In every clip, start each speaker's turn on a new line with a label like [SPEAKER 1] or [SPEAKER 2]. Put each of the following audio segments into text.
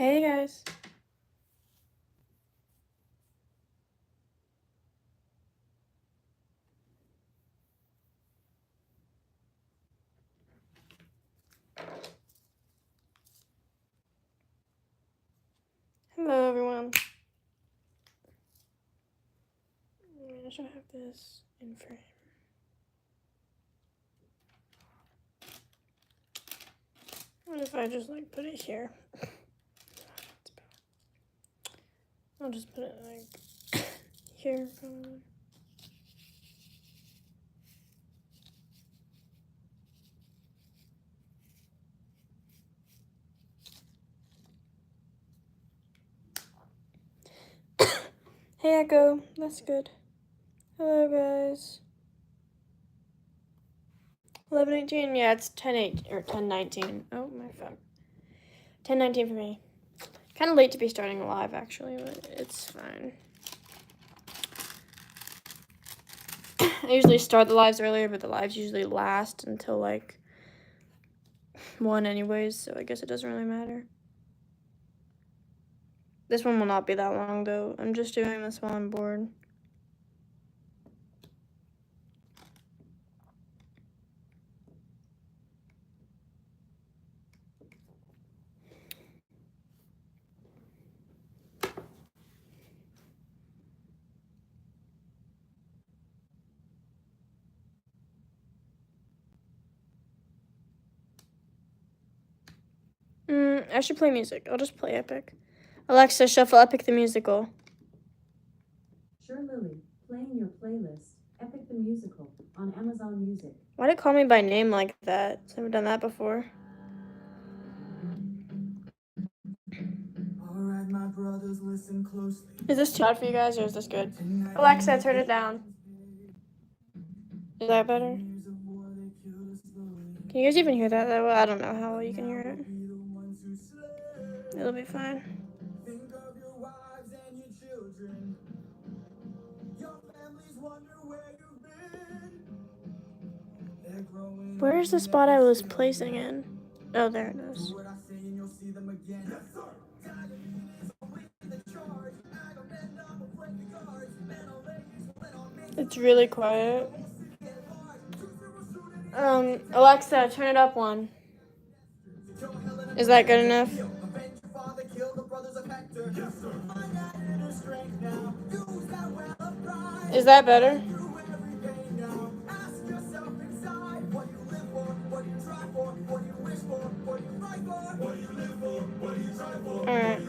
[SPEAKER 1] Hey guys. Hello everyone. I should have this in frame. What if I just like put it here? I'll just put it like here probably. Hey Echo, that's good. Hello guys. 11:18, yeah, it's 10:8 or 10:19. Oh my phone. 10:19 for me. Kind of late to be starting a live actually, but it's fine. I usually start the lives earlier, but the lives usually last until like 1 anyways, so I guess it doesn't really matter. This one will not be that long though. I'm just doing this while I'm bored. I should play music. I'll just play Epic. Alexa, shuffle Epic the Musical.
[SPEAKER 2] Sure, Lily. Playing your playlist, Epic the Musical, on Amazon Music.
[SPEAKER 1] Why'd it call me by name like that? I've never done that before.
[SPEAKER 3] Alright, my brothers, listen closely.
[SPEAKER 1] Is this too loud for you guys, or is this good? Alexa, turn it down. Is that better? Can you guys even hear that? I don't know how well you can hear it. It'll be fine.
[SPEAKER 3] Think of your wives and your children. Your families wonder where you've been. They're growing.
[SPEAKER 1] Where is the spot I was placing in? Oh, there it is.
[SPEAKER 3] Do what I say and you'll see them again. Yes, sir. Diamond is always in the charge. Agamemnon will play the guards. Men on ladies will let on me.
[SPEAKER 1] It's really quiet. Alexa, turn it up one. Is that good enough? Is that better? Alright.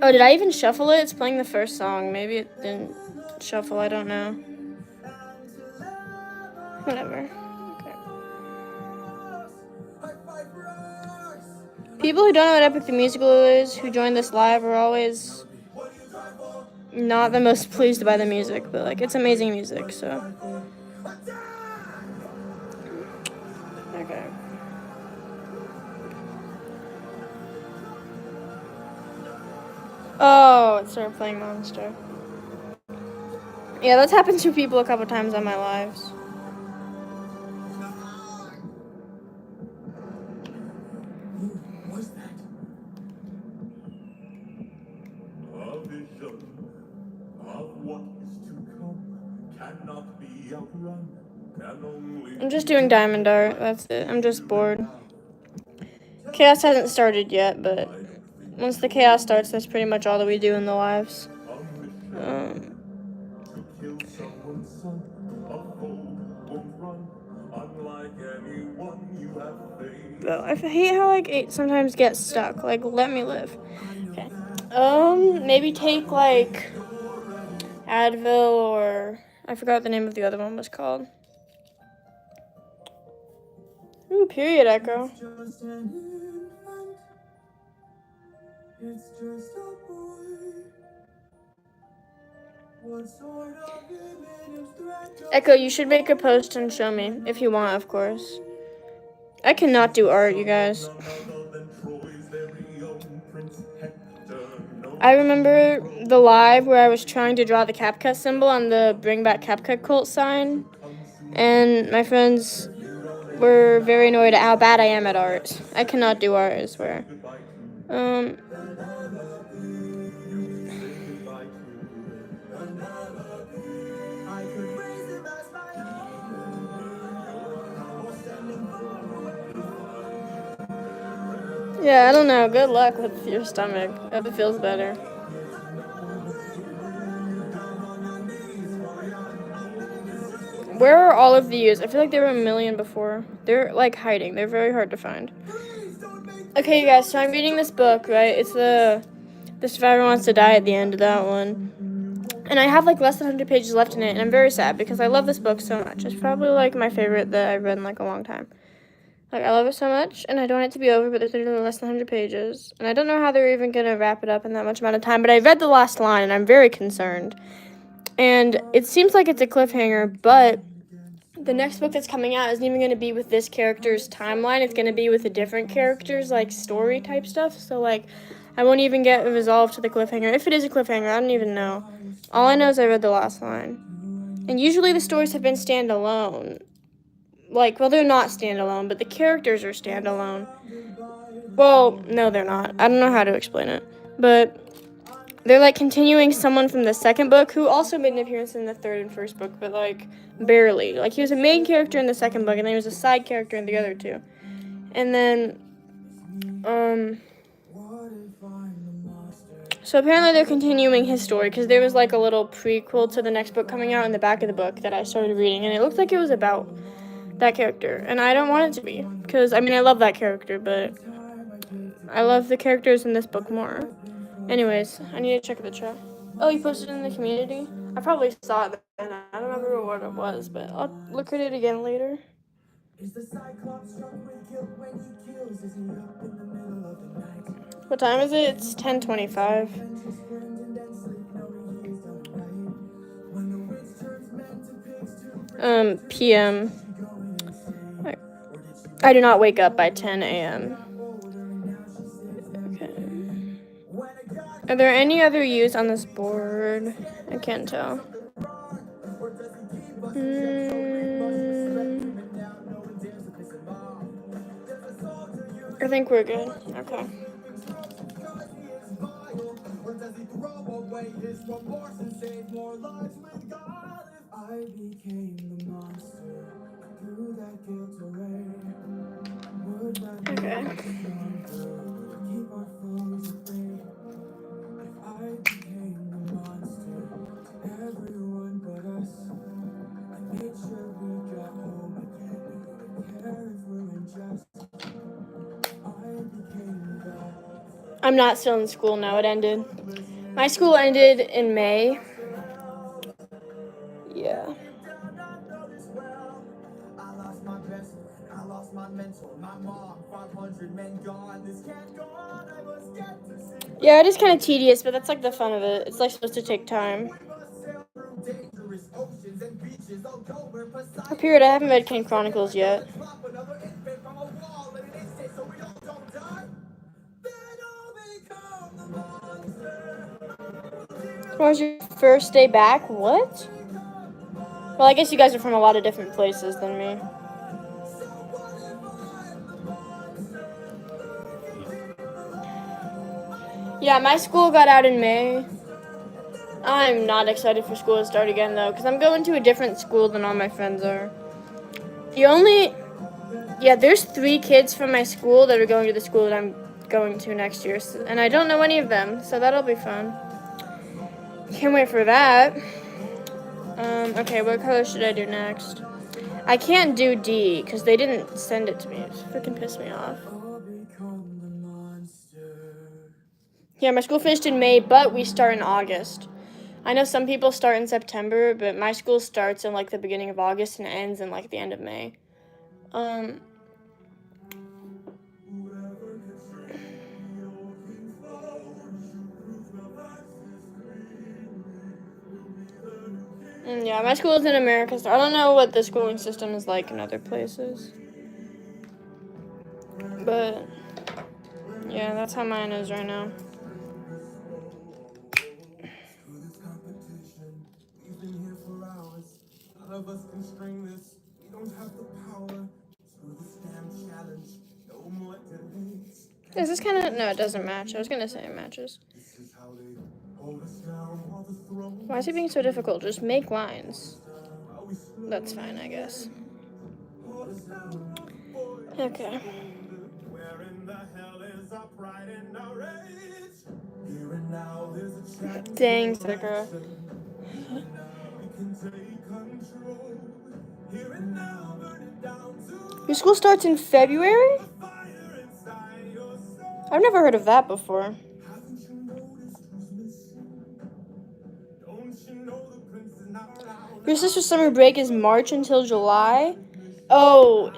[SPEAKER 1] Oh, did I even shuffle it? It's playing the first song. Maybe it didn't shuffle, I don't know. Whatever. Okay. People who don't know what Epic the Musical is, who join this live, are always not the most pleased by the music, but like it's amazing music, so. Okay. Oh, it started playing Monster. Yeah, that's happened to people a couple times on my lives.
[SPEAKER 3] Who was that? A vision of what is to come cannot be outrun. Can only
[SPEAKER 1] I'm just doing Diamond Art, that's it. I'm just bored. Chaos hasn't started yet, but once the chaos starts, that's pretty much all that we do in the lives.
[SPEAKER 3] to kill someone's son. A foe won't run, unlike anyone you have faced.
[SPEAKER 1] But I hate how like it sometimes gets stuck. Like, let me live. Okay. Maybe take like Advil, or I forgot what the name of the other one was called. Ooh, period echo.
[SPEAKER 3] It's just an infant. It's just a boy. What sort of imminent threat?
[SPEAKER 1] Echo, you should make a post and show me if you want, of course. I cannot do art, you guys. I remember the live where I was trying to draw the CapCut symbol on the Bring Back CapCut Cult sign, and my friends were very annoyed at how bad I am at art. I cannot do art, I swear.
[SPEAKER 3] I could raise him as my own, or send him far away.
[SPEAKER 1] Yeah, I don't know. Good luck with your stomach. I hope it feels better. Where are all of these? I feel like there were a million before. They're like hiding. They're very hard to find. Okay, you guys, so I'm reading this book, right? It's the Survivor Wants to Die at the end of that one. And I have like less than 100 pages left in it, and I'm very sad because I love this book so much. It's probably like my favorite that I've read in like a long time. Like, I love it so much, and I don't want it to be over, but there's literally less than 100 pages. And I don't know how they're even going to wrap it up in that much amount of time, but I read the last line, and I'm very concerned. And it seems like it's a cliffhanger, but the next book that's coming out isn't even going to be with this character's timeline. It's going to be with a different character's, like, story type stuff. So, like, I won't even get resolved to the cliffhanger. If it is a cliffhanger, I don't even know. All I know is I read the last line. And usually the stories have been standalone. Like, well, they're not standalone, but the characters are standalone. Well, no, they're not. I don't know how to explain it. But they're, like, continuing someone from the second book who also made an appearance in the third and first book, but, like, barely. Like, he was a main character in the second book, and then he was a side character in the other two. And then, so apparently they're continuing his story, because there was, like, a little prequel to the next book coming out in the back of the book that I started reading, and it looked like it was about that character, and I don't want it to be, because, I mean, I love that character, but I love the characters in this book more. Anyways, I need to check the chat. Oh, you posted it in the community? I probably saw it then. I don't remember what it was, but I'll look at it again later. What time is it? It's 10:25. PM. I do not wake up by 10 a.m. Okay. Are there any other U's on this board? I can't tell. I think we're good. Okay. Okay. I'm not still in school now. It ended. My school ended in May. Yeah. Yeah, it is kind of tedious, but that's like the fun of it. It's like supposed to take time. Oh, period, I haven't read King Chronicles yet. What was your first day back? What? Well, I guess you guys are from a lot of different places than me. Yeah, my school got out in May. I'm not excited for school to start again, though, because I'm going to a different school than all my friends are. There's 3 kids from my school that are going to the school that I'm going to next year, and I don't know any of them, so that'll be fun. Can't wait for that. Okay, what color should I do next? I can't do D, because they didn't send it to me. It freaking pissed me off. Yeah, my school finished in May, but we start in August. I know some people start in September, but my school starts in, like, the beginning of August and ends in, like, the end of May. Yeah, my school is in America, so I don't know what the schooling system is like in other places. But, yeah, that's how mine is right now. Is this kind of... No, it doesn't match. I was going to say it matches. Why is it being so difficult? Just make lines. That's fine, I guess. Okay. Dang, Sakura. Your school starts in February? I've never heard of that before. Your sister's summer break is March until July? Oh,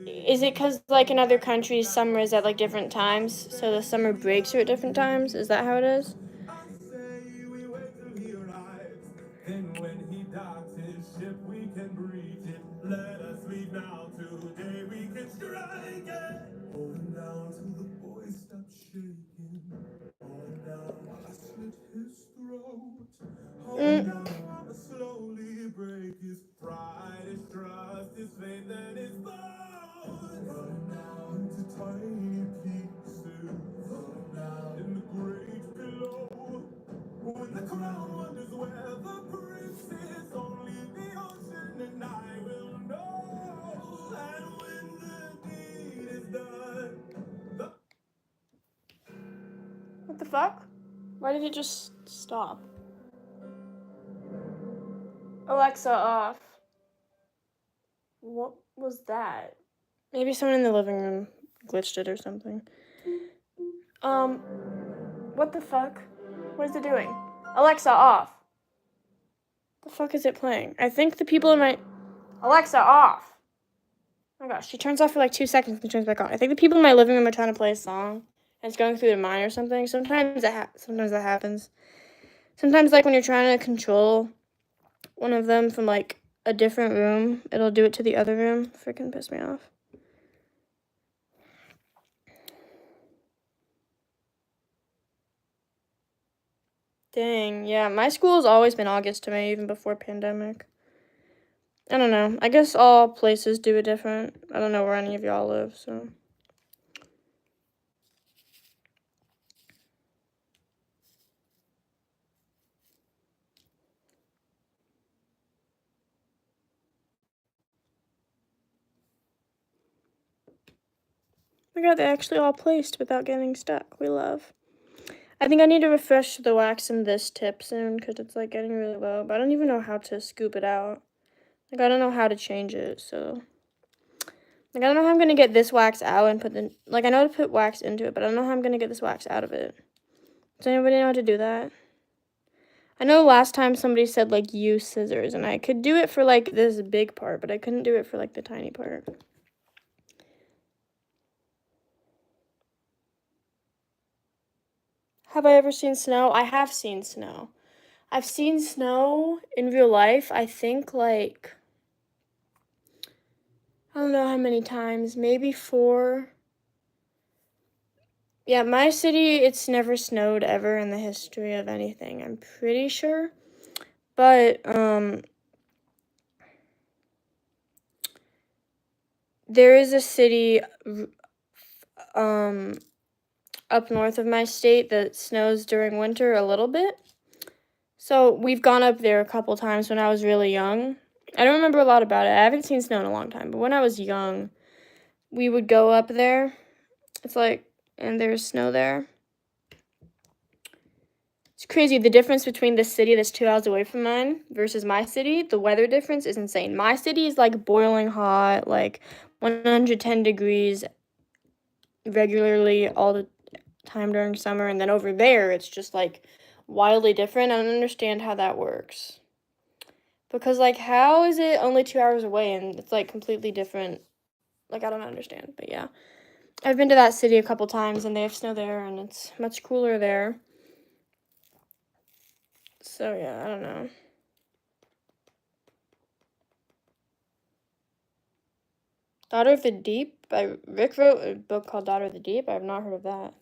[SPEAKER 1] is it because, like, in other countries, summer is at, like, different times, so the summer breaks are at different times? Is that how it is?
[SPEAKER 3] Slowly break his pride, his trust, his faith, and his into tiny pieces in the great below. When the crown wonders where the prince is, only the ocean and I will know. And when the deed is done,
[SPEAKER 1] What the fuck? Why did it just stop? Alexa, off. What was that? Maybe someone in the living room glitched it or something. What the fuck? What is it doing? Alexa, off. The fuck is it playing? I think the people in my... Alexa, off. Oh my gosh, she turns off for like 2 seconds and turns back on. I think the people in my living room are trying to play a song, and it's going through their mind or something. Sometimes that happens. Sometimes, like, when you're trying to control one of them from, like, a different room, it'll do it to the other room. Freaking piss me off. Dang, yeah, my school's always been August to May, even before pandemic. I don't know. I guess all places do it different. I don't know where any of y'all live, so. Oh my god, they actually all placed without getting stuck. We love. I think I need to refresh the wax in this tip soon because it's like getting really low, but I don't even know how to scoop it out. Like, I don't know how to change it, so. Like, I don't know how I'm going to get this wax out and put the, like, I know how to put wax into it, but I don't know how I'm going to get this wax out of it. Does anybody know how to do that? I know last time somebody said, like, use scissors, and I could do it for, like, this big part, but I couldn't do it for, like, the tiny part. Have I ever seen snow? I have seen snow. I've seen snow in real life, I think, like, I don't know how many times, maybe 4. Yeah, my city, it's never snowed ever in the history of anything, I'm pretty sure. But, there is a city, up north of my state that snows during winter a little bit. So we've gone up there a couple times when I was really young. I don't remember a lot about it. I haven't seen snow in a long time, but when I was young, we would go up there. It's like, and there's snow there. It's crazy, the difference between this city that's 2 hours away from mine versus my city, the weather difference is insane. My city is like boiling hot, like 110 degrees regularly all the time during summer, and then over there it's just like wildly different. I don't understand how that works. Because, like, how is it only 2 hours away and it's like completely different? Like, I don't understand, but yeah. I've been to that city a couple times and they have snow there and it's much cooler there. So yeah, I don't know. Daughter of the Deep by Rick wrote a book called Daughter of the Deep. I have not heard of that.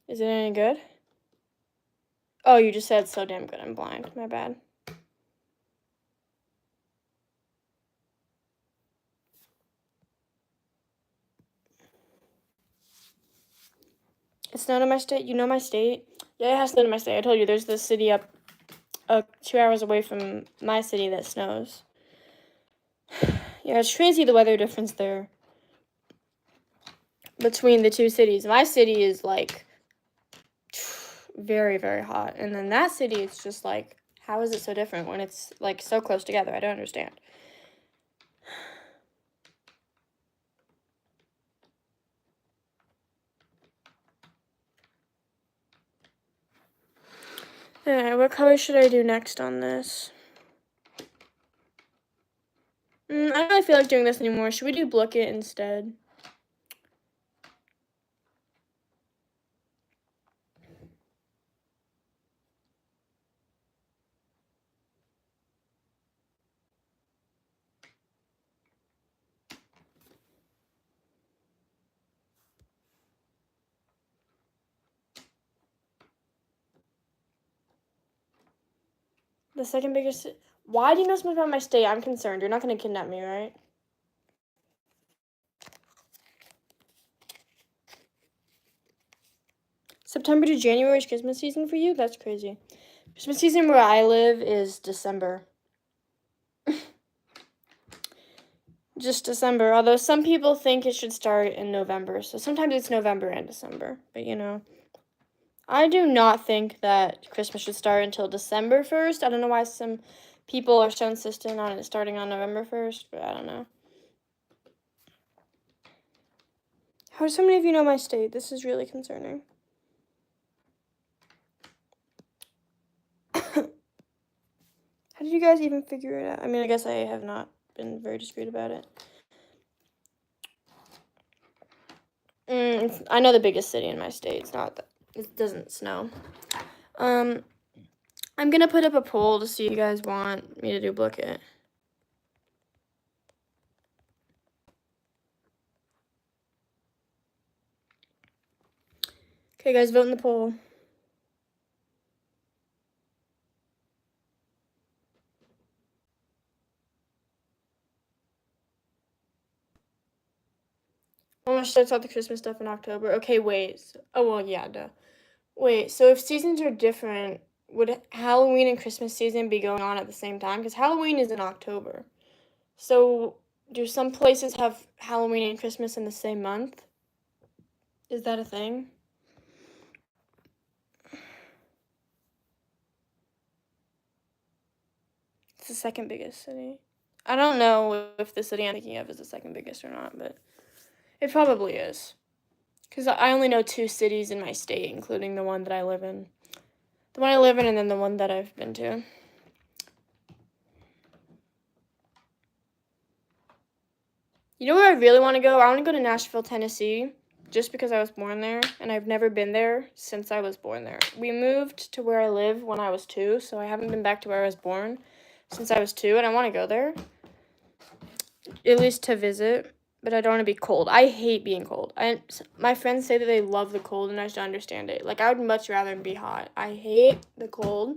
[SPEAKER 1] Is it any good? Oh, you just said so damn good. I'm blind. My bad. It snowed in my state. You know my state? Yeah, it has snowed in my state. I told you there's this city up 2 hours away from my city that snows. Yeah, it's crazy the weather difference there between the two cities. My city is like very, very hot. And then that city, it's just like, how is it so different when it's like so close together? I don't understand. Alright, what color should I do next on this? I don't really feel like doing this anymore. Should we do Blooket instead? The second biggest. Why do you know so much about my state? I'm concerned. You're not going to kidnap me, right? September to January is Christmas season for you? That's crazy. Christmas season where I live is December. Just December. Although some people think it should start in November. So sometimes it's November and December. But you know. I do not think that Christmas should start until December 1st. I don't know why some people are so insistent on it starting on November 1st, but I don't know. How do so many of you know my state? This is really concerning. How did you guys even figure it out? I mean, I guess I have not been very discreet about it. I know the biggest city in my state. It's not that. It doesn't snow. I'm gonna put up a poll to see if you guys want me to do Blooket. Okay, guys, vote in the poll. I'm gonna start all the Christmas stuff in October. Okay, wait. Oh, well, yeah, duh. Wait, so if seasons are different, would Halloween and Christmas season be going on at the same time? Because Halloween is in October. So do some places have Halloween and Christmas in the same month? Is that a thing? It's the second biggest city. I don't know if the city I'm thinking of is the second biggest or not, but it probably is. Because I only know 2 cities in my state, including the one that I live in. The one I live in and then the one that I've been to. You know where I really want to go? I want to go to Nashville, Tennessee, just because I was born there, and I've never been there since I was born there. We moved to where I live when I was 2, so I haven't been back to where I was born since I was 2, and I want to go there, at least to visit, but I don't want to be cold. I hate being cold. My friends say that they love the cold, and I just don't understand it. Like, I would much rather be hot. I hate the cold.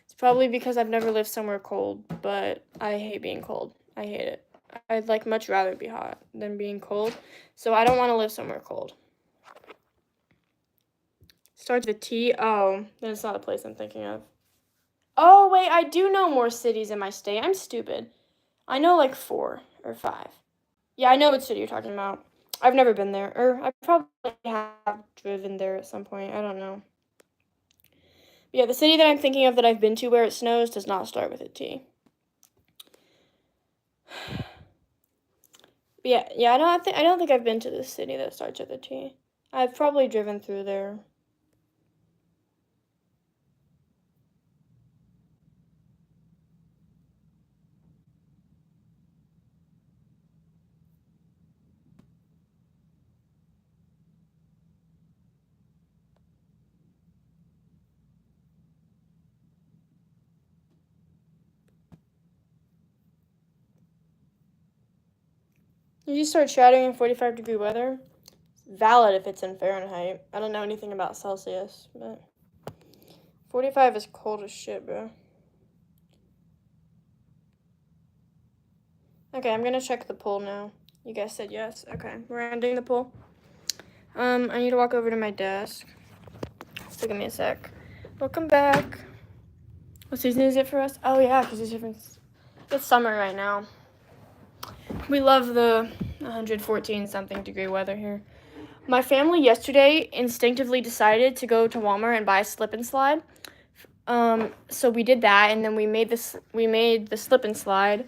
[SPEAKER 1] It's probably because I've never lived somewhere cold, but I hate being cold. I hate it. I'd like much rather be hot than being cold. So I don't want to live somewhere cold. Starts with T. Oh, then it's not a place I'm thinking of. Oh, wait, I do know more cities in my state. I'm stupid. I know like 4 or 5. Yeah, I know what city you're talking about. I've never been there. Or I probably have driven there at some point. I don't know. But yeah, the city that I'm thinking of that I've been to where it snows does not start with a T. But yeah, I don't think I've been to this city that starts with a T. I've probably driven through there. Did you start chatting in 45-degree weather? Valid if it's in Fahrenheit. I don't know anything about Celsius, but 45 is cold as shit, bro. Okay, I'm gonna check the poll now. You guys said yes. Okay, we're ending the poll. I need to walk over to my desk. So give me a sec. Welcome back. What season is it for us? Oh yeah, because it's summer right now. We love the 114 something degree weather here. My family yesterday instinctively decided to go to Walmart and buy a slip and slide. So we did that, and then we made the slip and slide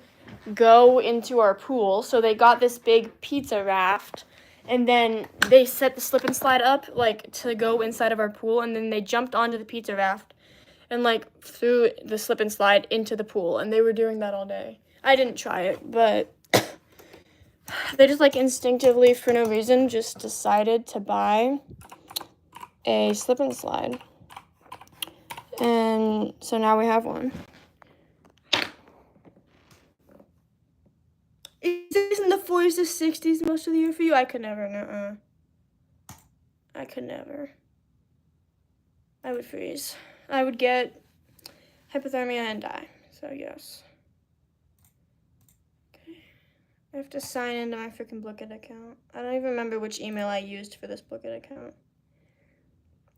[SPEAKER 1] go into our pool. So they got this big pizza raft, and then they set the slip and slide up like to go inside of our pool, and then they jumped onto the pizza raft and like threw the slip and slide into the pool, and they were doing that all day. I didn't try it, but they just like instinctively for no reason just decided to buy a slip and slide. And so now we have one. Isn't the 40s to 60s most of the year for you? I could never, I could never. I would freeze. I would get hypothermia and die, so yes. Okay. I have to sign into my freaking Blooket account. I don't even remember which email I used for this Blooket account.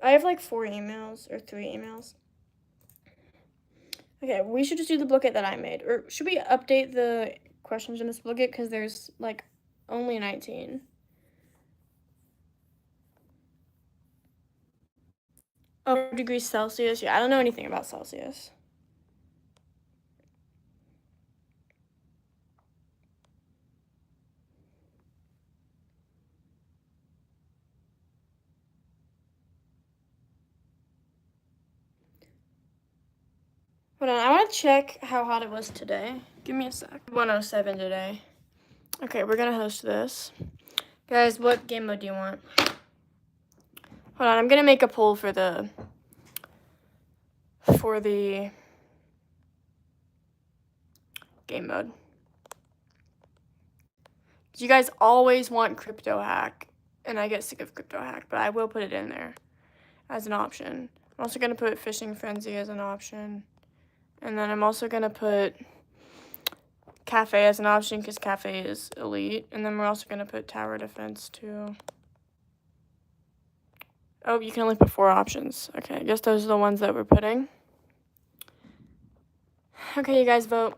[SPEAKER 1] I have like 4 emails or 3 emails. Okay, we should just do the Blooket that I made. Or should we update the questions in this Blooket? Because there's like only 19. Oh, degrees Celsius. Yeah, I don't know anything about Celsius. Hold on, I want to check how hot it was today. Give me a sec. 107 today. Okay, we're gonna host this. Guys, what game mode do you want? Hold on, I'm gonna make a poll for the game mode. You guys always want crypto hack, and I get sick of crypto hack, but I will put it in there as an option. I'm also gonna put fishing frenzy as an option. And then I'm also going to put cafe as an option because cafe is elite. And then we're also going to put tower defense too. Oh, you can only put 4 options. Okay, I guess those are the ones that we're putting. Okay, you guys vote.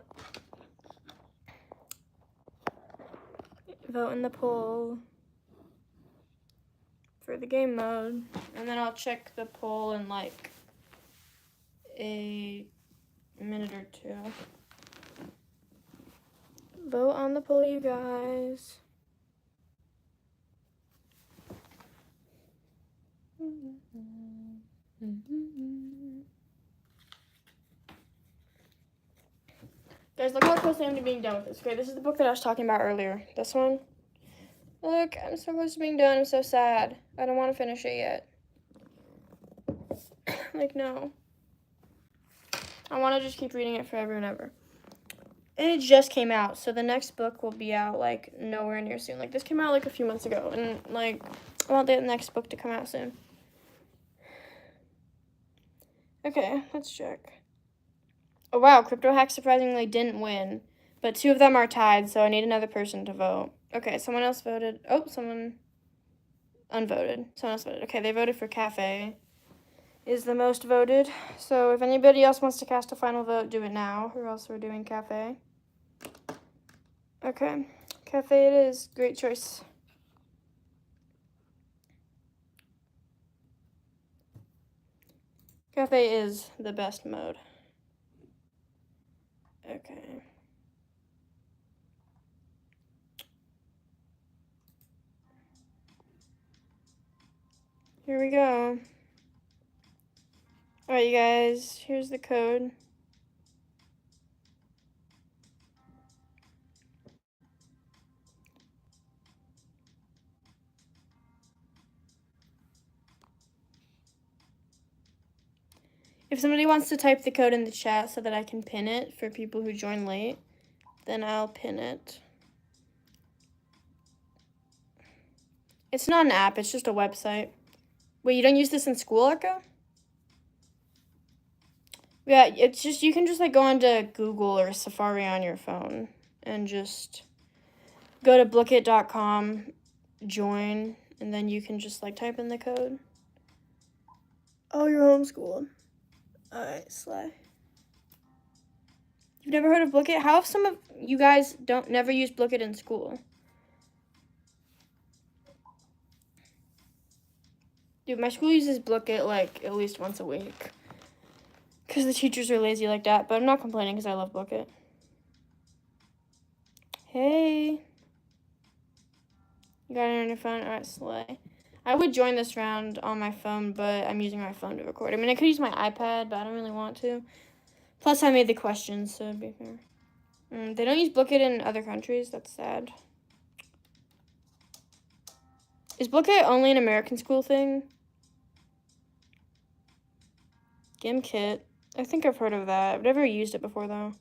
[SPEAKER 1] Vote in the poll for the game mode. And then I'll check the poll in like a minute or 2. Vote on the poll, you guys. Guys, look how close I am to being done with this. Okay, this is the book that I was talking about earlier. This one. Look, I'm so close to being done. I'm so sad. I don't want to finish it yet. Like, no. I want to just keep reading it forever and ever. And it just came out, so the next book will be out, like, nowhere near soon. Like, this came out, like, a few months ago, and, like, I want the next book to come out soon. Okay, let's check. Oh, wow, Crypto Hack surprisingly didn't win, but 2 of them are tied, so I need another person to vote. Okay, someone else voted. Oh, someone unvoted. Someone else voted. Okay, they voted for Cafe. Is the most voted. So if anybody else wants to cast a final vote, do it now, or else we're doing Cafe. Okay, Cafe it is. Great choice. Cafe is the best mode. Okay. Here we go. Alright, you guys, here's the code. If somebody wants to type the code in the chat so that I can pin it for people who join late, then I'll pin it. It's not an app, it's just a website. Wait, you don't use this in school, Echo? Yeah, it's just, you can just like go onto Google or Safari on your phone and just go to blooket.com, join, and then you can just like type in the code. Oh, you're homeschooled. Alright, slay. You've never heard of Blooket? How if some of you guys never use Blooket in school? Dude, my school uses Blooket like at least once a week. Because the teachers are lazy like that, but I'm not complaining because I love Blooket. Hey. You got it on your phone? Alright, slay. I would join this round on my phone, but I'm using my phone to record. I mean, I could use my iPad, but I don't really want to. Plus, I made the questions, so it'd be fair. They don't use Blooket in other countries. That's sad. Is Blooket only an American school thing? GimKit. I think I've heard of that. I've never used it before, though.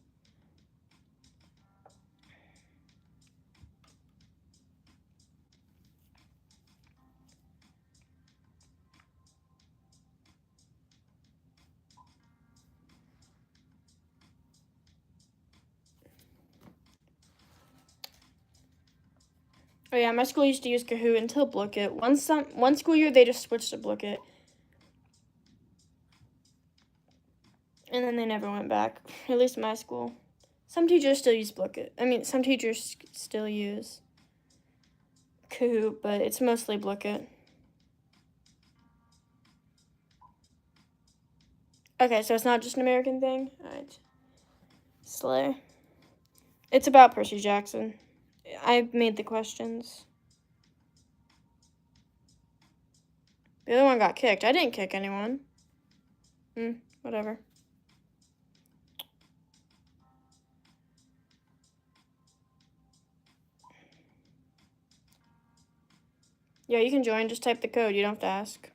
[SPEAKER 1] Oh yeah, my school used to use Kahoot until Blooket. One school year, they just switched to Blooket. And then they never went back, at least my school. Some teachers still use Blooket. I mean, some teachers still use Kahoot, but it's mostly Blooket. Okay, so it's not just an American thing? Alright. Slay. It's about Percy Jackson. I made the questions. The other one got kicked. I didn't kick anyone. Whatever. Yeah, you can join. Just type the code. You don't have to ask.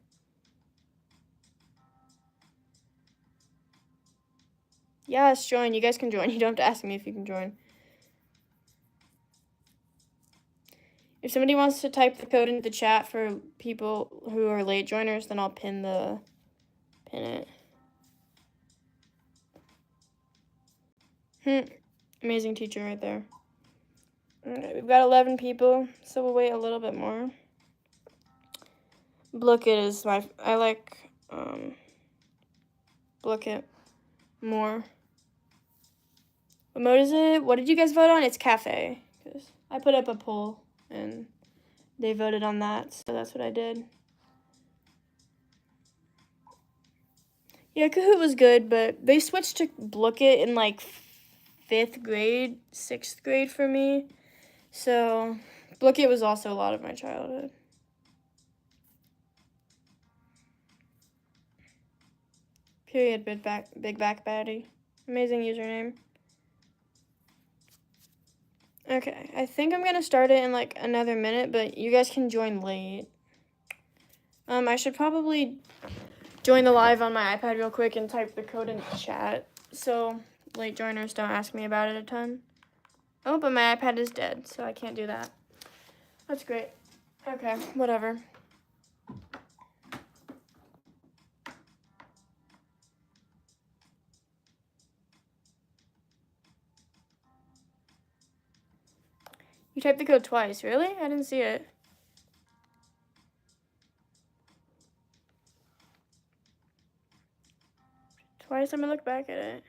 [SPEAKER 1] Yes, join. You guys can join. You don't have to ask me if you can join. If somebody wants to type the code into the chat for people who are late joiners, then I'll pin it. Amazing teacher right there. Okay, we've got 11 people, so we'll wait a little bit more. Blooket is I like Blooket more. What mode is it? What did you guys vote on? It's cafe. 'Cause I put up a poll and they voted on that, so that's what I did. Yeah, Kahoot was good, but they switched to Blooket in like 5th grade, 6th grade for me. So Blooket was also a lot of my childhood. Period, big back baddie. Amazing username. Okay, I think I'm gonna start it in like another minute, but you guys can join late. I should probably join the live on my iPad real quick and type the code in the chat, so late joiners don't ask me about it a ton. Oh, but my iPad is dead, so I can't do that. That's great. Okay, whatever. You typed the code twice, really? I didn't see it. Twice, I'm gonna look back at it.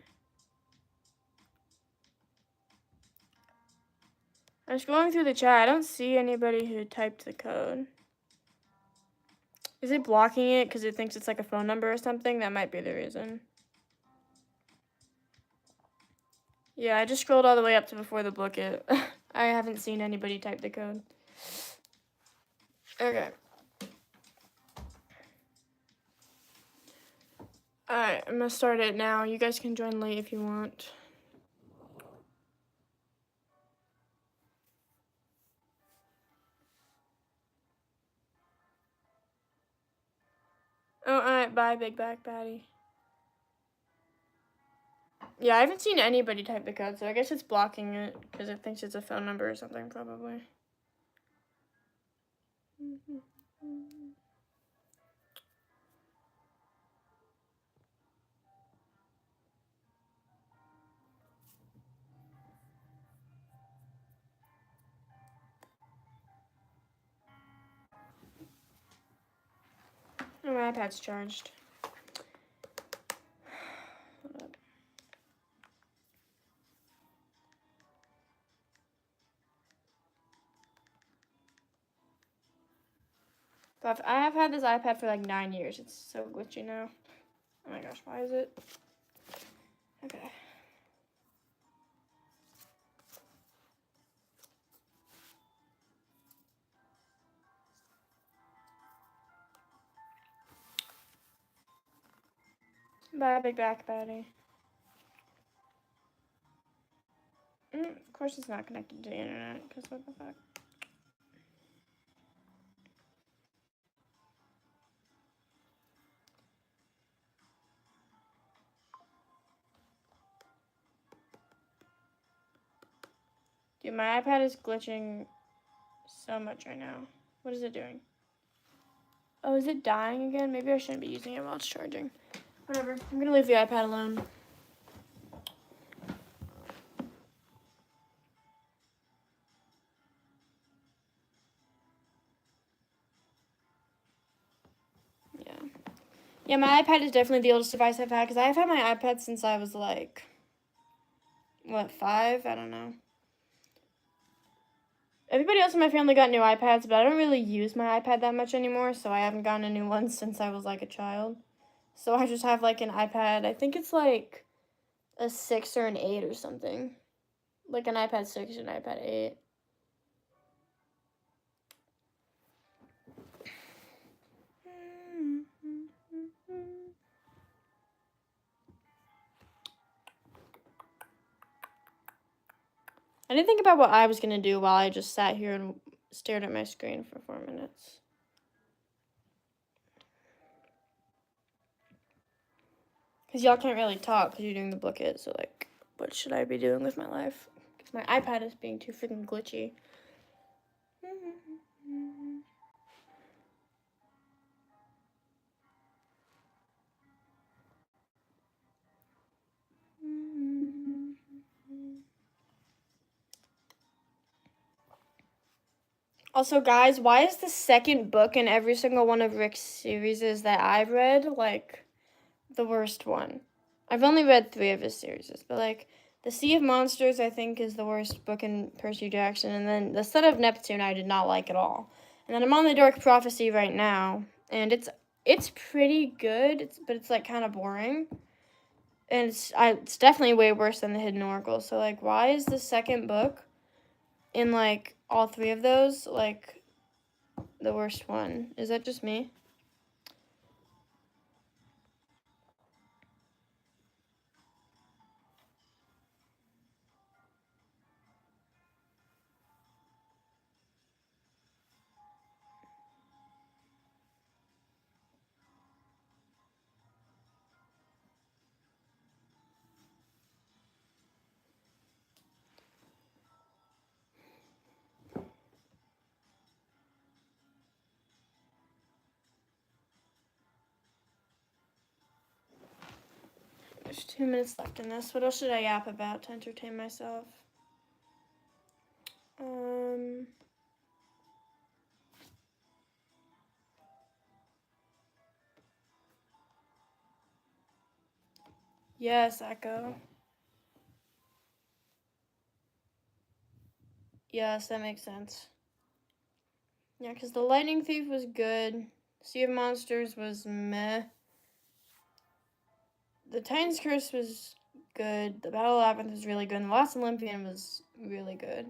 [SPEAKER 1] I'm scrolling through the chat. I don't see anybody who typed the code. Is it blocking it because it thinks it's like a phone number or something? That might be the reason. Yeah, I just scrolled all the way up to before the Blooket. I haven't seen anybody type the code. Okay. Alright, I'm gonna start it now. You guys can join late if you want. Oh, alright, bye, big back baddie. Yeah, I haven't seen anybody type the code, so I guess it's blocking it because it thinks it's a phone number or something, probably. my iPad's charged. Hold up. But I have had this iPad for like 9 years. It's so glitchy now. Oh my gosh, why is it? Okay. Bye, big back baddie. Of course it's not connected to the internet, because what the fuck? Dude, my iPad is glitching so much right now. What is it doing? Oh, is it dying again? Maybe I shouldn't be using it while it's charging. Whatever. I'm gonna leave the iPad alone. Yeah. Yeah, my iPad is definitely the oldest device I've had, because I've had my iPad since I was like, what, 5? I don't know. Everybody else in my family got new iPads, but I don't really use my iPad that much anymore, so I haven't gotten a new one since I was like a child. So I just have like an iPad, I think it's like a 6 or an 8 or something. Like an iPad 6 or an iPad 8. I didn't think about what I was going to do while I just sat here and stared at my screen for 4 minutes. Because y'all can't really talk because you're doing the Blooket, so like, what should I be doing with my life? Because my iPad is being too freaking glitchy. Also, guys, why is the second book in every single one of Rick's series that I've read, like, the worst one? I've only read 3 of his series, but, like, The Sea of Monsters, I think, is the worst book in Percy Jackson, and then The Son of Neptune I did not like at all. And then I'm on The Dark Prophecy right now, and it's pretty good, but it's, like, kind of boring. And it's definitely way worse than The Hidden Oracle, so, like, why is the second book in, like, all 3 of those, like, the worst one? Is that just me? There's 2 minutes left in this. What else should I yap about to entertain myself? Yes, Echo. Yes, that makes sense. Yeah, because The Lightning Thief was good. Sea of Monsters was meh. The Titan's Curse was good. The Battle of Labyrinth was really good. And The Last Olympian was really good.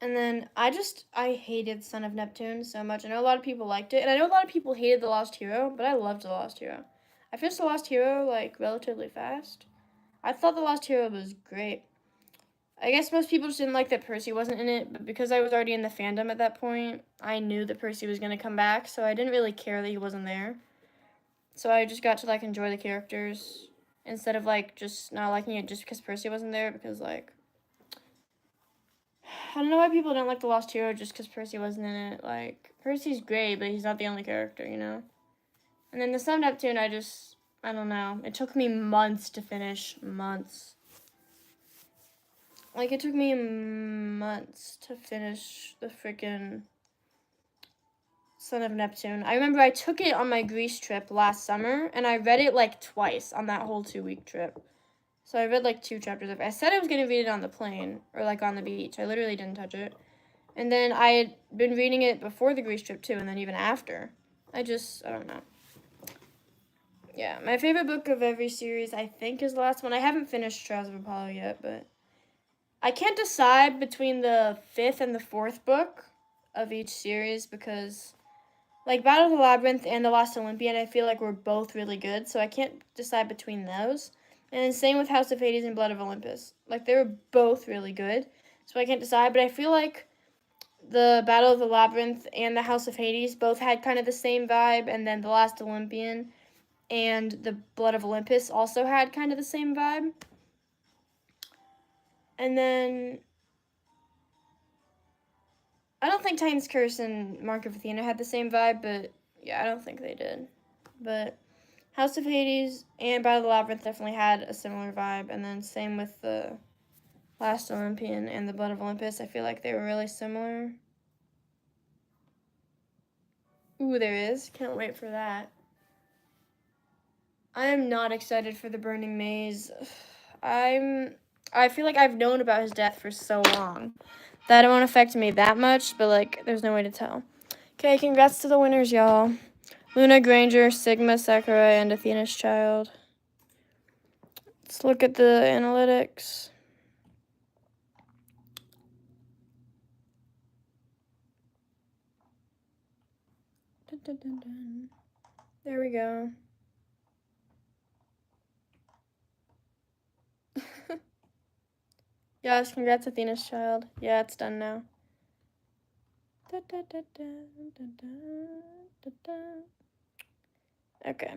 [SPEAKER 1] And then I hated Son of Neptune so much. I know a lot of people liked it. And I know a lot of people hated The Lost Hero, but I loved The Lost Hero. I finished The Lost Hero, like, relatively fast. I thought The Lost Hero was great. I guess most people just didn't like that Percy wasn't in it, but because I was already in the fandom at that point, I knew that Percy was going to come back, so I didn't really care that he wasn't there. So I just got to, like, enjoy the characters instead of, like, just not liking it just because Percy wasn't there, because, like, I don't know why people don't like The Lost Hero just because Percy wasn't in it. Like, Percy's great, but he's not the only character, you know? And then The Son of Neptune, I don't know. It took me months to finish. Months. Like, it took me months to finish the freaking Son of Neptune. I remember I took it on my Greece trip last summer, and I read it like twice on that whole 2-week trip. So I read like 2 chapters of it. I said I was going to read it on the plane, or like on the beach. I literally didn't touch it. And then I had been reading it before the Greece trip too, and then even after. I don't know. Yeah, my favorite book of every series, I think, is the last one. I haven't finished Trials of Apollo yet, but I can't decide between the 5th and the 4th book of each series because, like, Battle of the Labyrinth and The Last Olympian, I feel like were both really good, so I can't decide between those. And then same with House of Hades and Blood of Olympus. Like, they were both really good, so I can't decide, but I feel like the Battle of the Labyrinth and the House of Hades both had kind of the same vibe, and then The Last Olympian and the Blood of Olympus also had kind of the same vibe. And then I don't think Titan's Curse and Mark of Athena had the same vibe, but yeah, I don't think they did. But House of Hades and Battle of the Labyrinth definitely had a similar vibe, and then same with the Last Olympian and the Blood of Olympus. I feel like they were really similar. Ooh, there is. Can't wait for that. I am not excited for the Burning Maze. I feel like I've known about his death for so long that it won't affect me that much, but like there's no way to tell. Okay, congrats to the winners, y'all. Luna Granger, Sigma Sakurai, and Athena's Child. Let's look at the analytics. Dun, dun, dun, dun. There we go. Yes, congrats, Athena's Child. Yeah, it's done now. Da, da, da, da, da, da, da. Okay.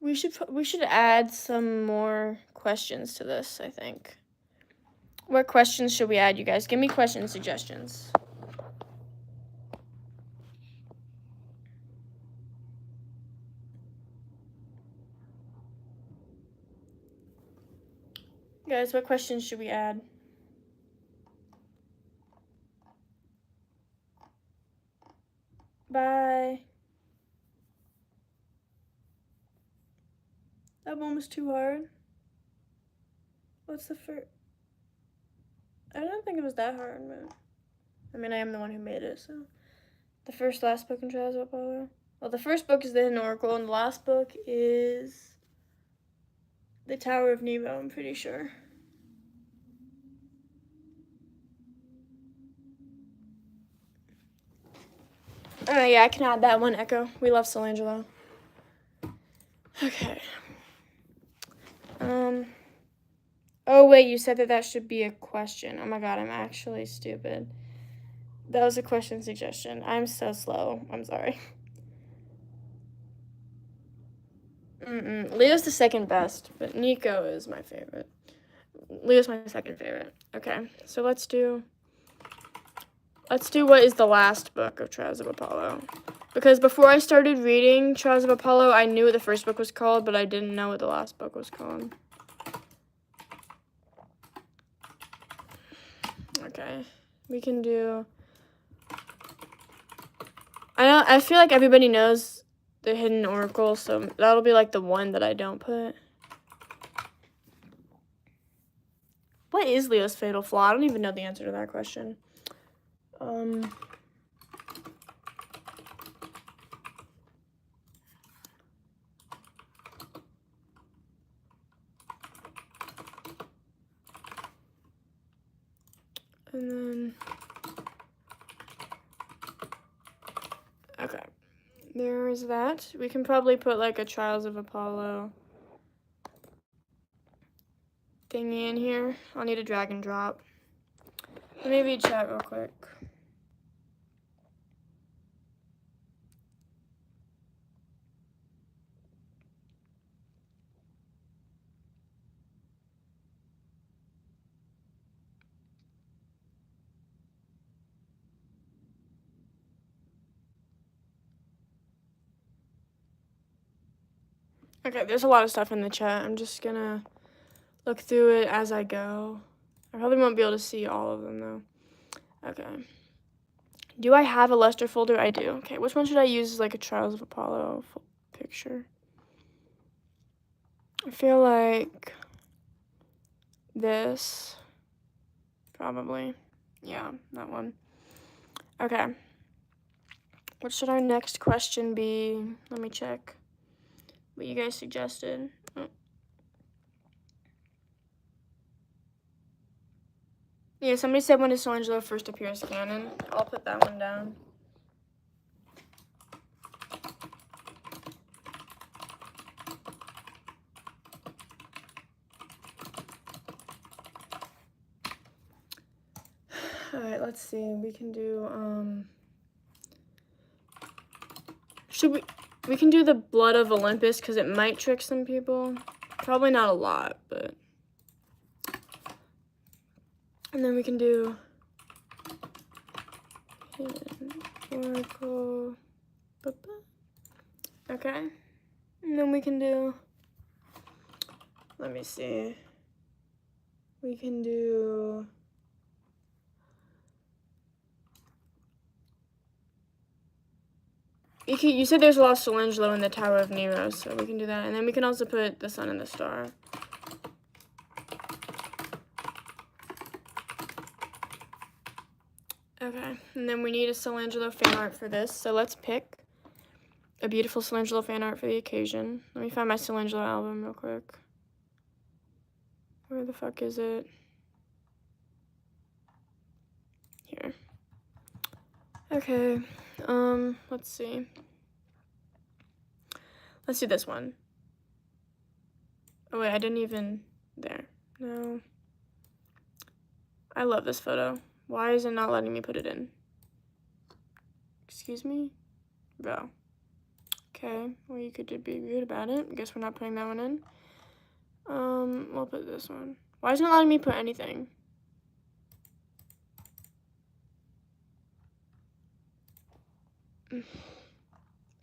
[SPEAKER 1] We should add some more questions to this, I think. What questions should we add, you guys? Give me question suggestions. Guys, what questions should we add? Bye. That one was too hard. What's the first? I don't think it was that hard, but I mean, I am the one who made it, so. The last book in Trials of Apollo. Well, the first book is the Hidden Oracle, and the last book is the Tower of Nebo, I'm pretty sure. Oh, yeah, I can add that one, Echo. We love Solangelo. Okay. Oh, wait, you said that should be a question. Oh, my God, I'm actually stupid. That was a question suggestion. I'm so slow. I'm sorry. Leo's the second best, but Nico is my favorite. Leo's my second favorite. Okay, so let's do what is the last book of Trials of Apollo. Because before I started reading Trials of Apollo, I knew what the first book was called, but I didn't know what the last book was called. Okay, we can do... I feel like everybody knows the Hidden Oracle, so that'll be like the one that I don't put. What is Leo's fatal flaw? I don't even know the answer to that question. And then, okay, there is that. We can probably put like a Trials of Apollo thingy in here. I'll need a drag and drop. Let me read chat real quick. Okay, there's a lot of stuff in the chat. I'm just gonna look through it as I go. I probably won't be able to see all of them, though. Okay. Do I have a Lester folder? I do. Okay, which one should I use as like a Trials of Apollo picture? I feel like this, probably. Yeah, that one. Okay. What should our next question be? Let me check what you guys suggested. Oh. Yeah, somebody said when does Solangelo first appear as canon. I'll put that one down. Alright, let's see. We can do, we can do the Blood of Olympus, because it might trick some people. Probably not a lot, but. And then we can do Oracle. Okay. And then we can do, let me see. We can do you said there's a lot of Solangelo in the Tower of Nero, so we can do that. And then we can also put the Sun and the Star. Okay, and then we need a Solangelo fan art for this, so let's pick a beautiful Solangelo fan art for the occasion. Let me find my Solangelo album real quick. Where the fuck is it? Here. Okay, let's see. Let's do this one. Oh wait, I didn't even, there, no. I love this photo. Why is it not letting me put it in? Excuse me? Bro. Okay, well you could be rude about it. I guess we're not putting that one in. We'll put this one. Why isn't it letting me put anything?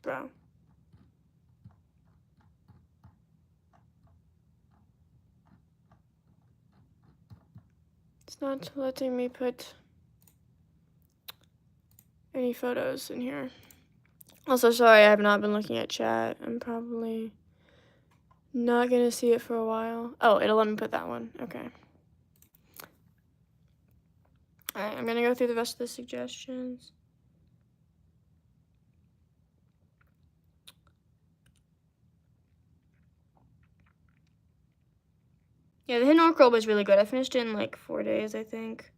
[SPEAKER 1] Bro. It's not letting me put any photos in here. Also, sorry, I have not been looking at chat. I'm probably not gonna see it for a while. Oh, it'll let me put that one. Okay. Alright, I'm gonna go through the rest of the suggestions. Yeah, the Hidden Oracle was really good. I finished it in like 4 days, I think.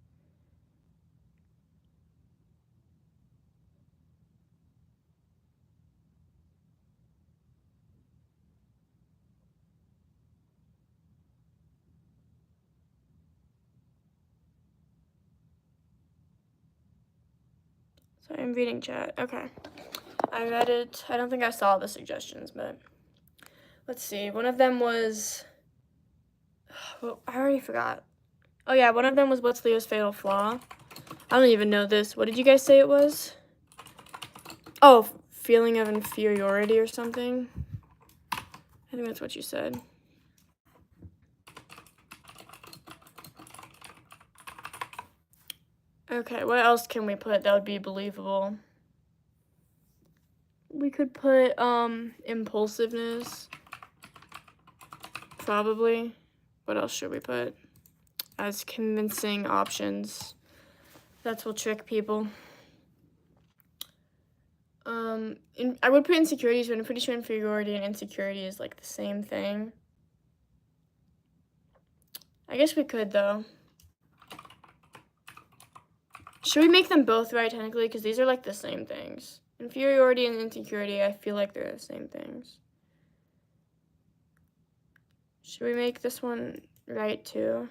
[SPEAKER 1] Sorry, I'm reading chat. Okay. I read it. I don't think I saw the suggestions, but let's see. One of them was, well, I already forgot. Oh yeah, one of them was what's Leo's fatal flaw? I don't even know this. What did you guys say it was? Oh, feeling of inferiority or something. I think that's what you said. Okay, what else can we put that would be believable? We could put impulsiveness. Probably. What else should we put as convincing options? That will trick people. I would put insecurities, but I'm pretty sure inferiority and insecurity is like the same thing. I guess we could though. Should we make them both right technically? Because these are like the same things. Inferiority and insecurity, I feel like they're the same things. Should we make this one right too?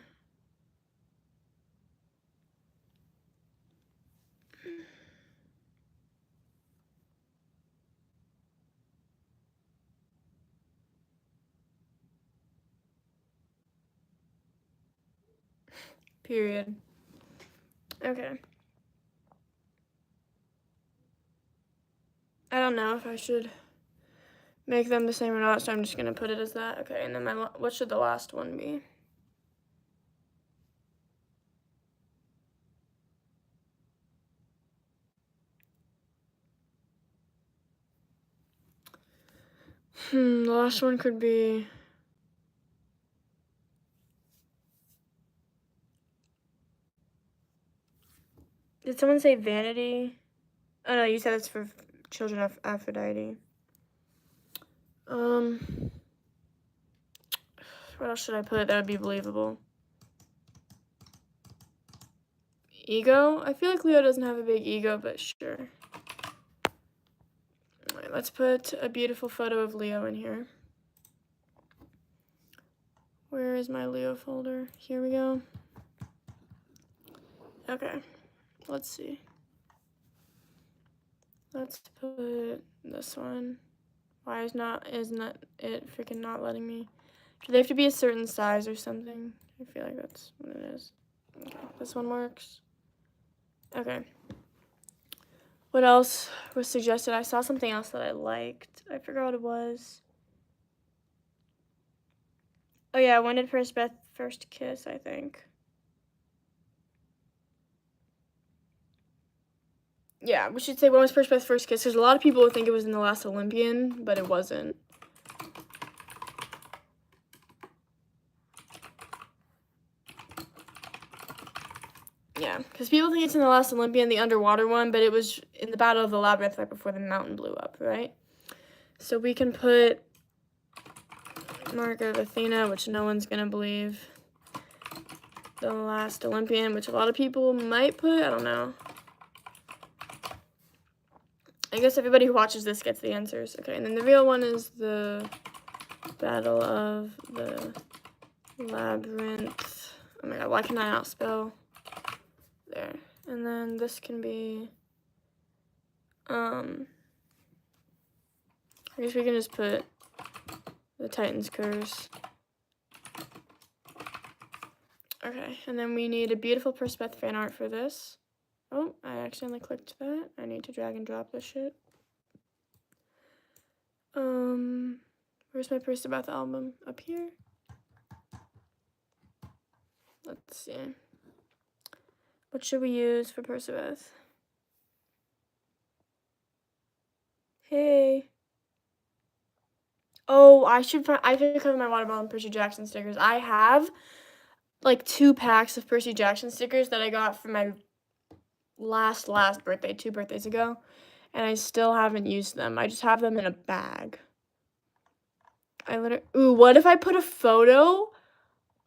[SPEAKER 1] Period. Okay. I don't know if I should make them the same or not, so I'm just gonna put it as that. Okay, and then what should the last one be? The last one could be... Did someone say vanity? Oh no, you said it's for children of Aphrodite. What else should I put that would be believable? Ego? I feel like Leo doesn't have a big ego, but sure. Alright, let's put a beautiful photo of Leo in here. Where is my Leo folder? Here we go. Okay, let's see. Let's put this one. Why isn't it freaking not letting me? Do they have to be a certain size or something? I feel like that's what it is. Okay, this one works. Okay. What else was suggested? I saw something else that I liked. I forgot what it was. Oh yeah, when did Beth first kiss, I think. Yeah, we should say when was Beth first kiss, because a lot of people would think it was in The Last Olympian, but it wasn't. Yeah, because people think it's in The Last Olympian, the underwater one, but it was in the Battle of the Labyrinth right before the mountain blew up, right? So we can put Mark of Athena, which no one's gonna believe. The Last Olympian, which a lot of people might put, I don't know. I guess everybody who watches this gets the answers. Okay, and then the real one is the Battle of the Labyrinth. Oh my god, why can I not spell? There. And then this can be, I guess we can just put the Titan's Curse. Okay, and then we need a beautiful Perspeth fan art for this. Oh, I accidentally clicked that. I need to drag and drop this shit. Where's my Perspeth album? Up here? Let's see. What should we use for Perspeth? Hey. Oh, I should cover my water bottle and Percy Jackson stickers. I have like 2 packs of Percy Jackson stickers that I got for my last birthday, 2 birthdays ago, and I still haven't used them. I just have them in a bag. Ooh, what if I put a photo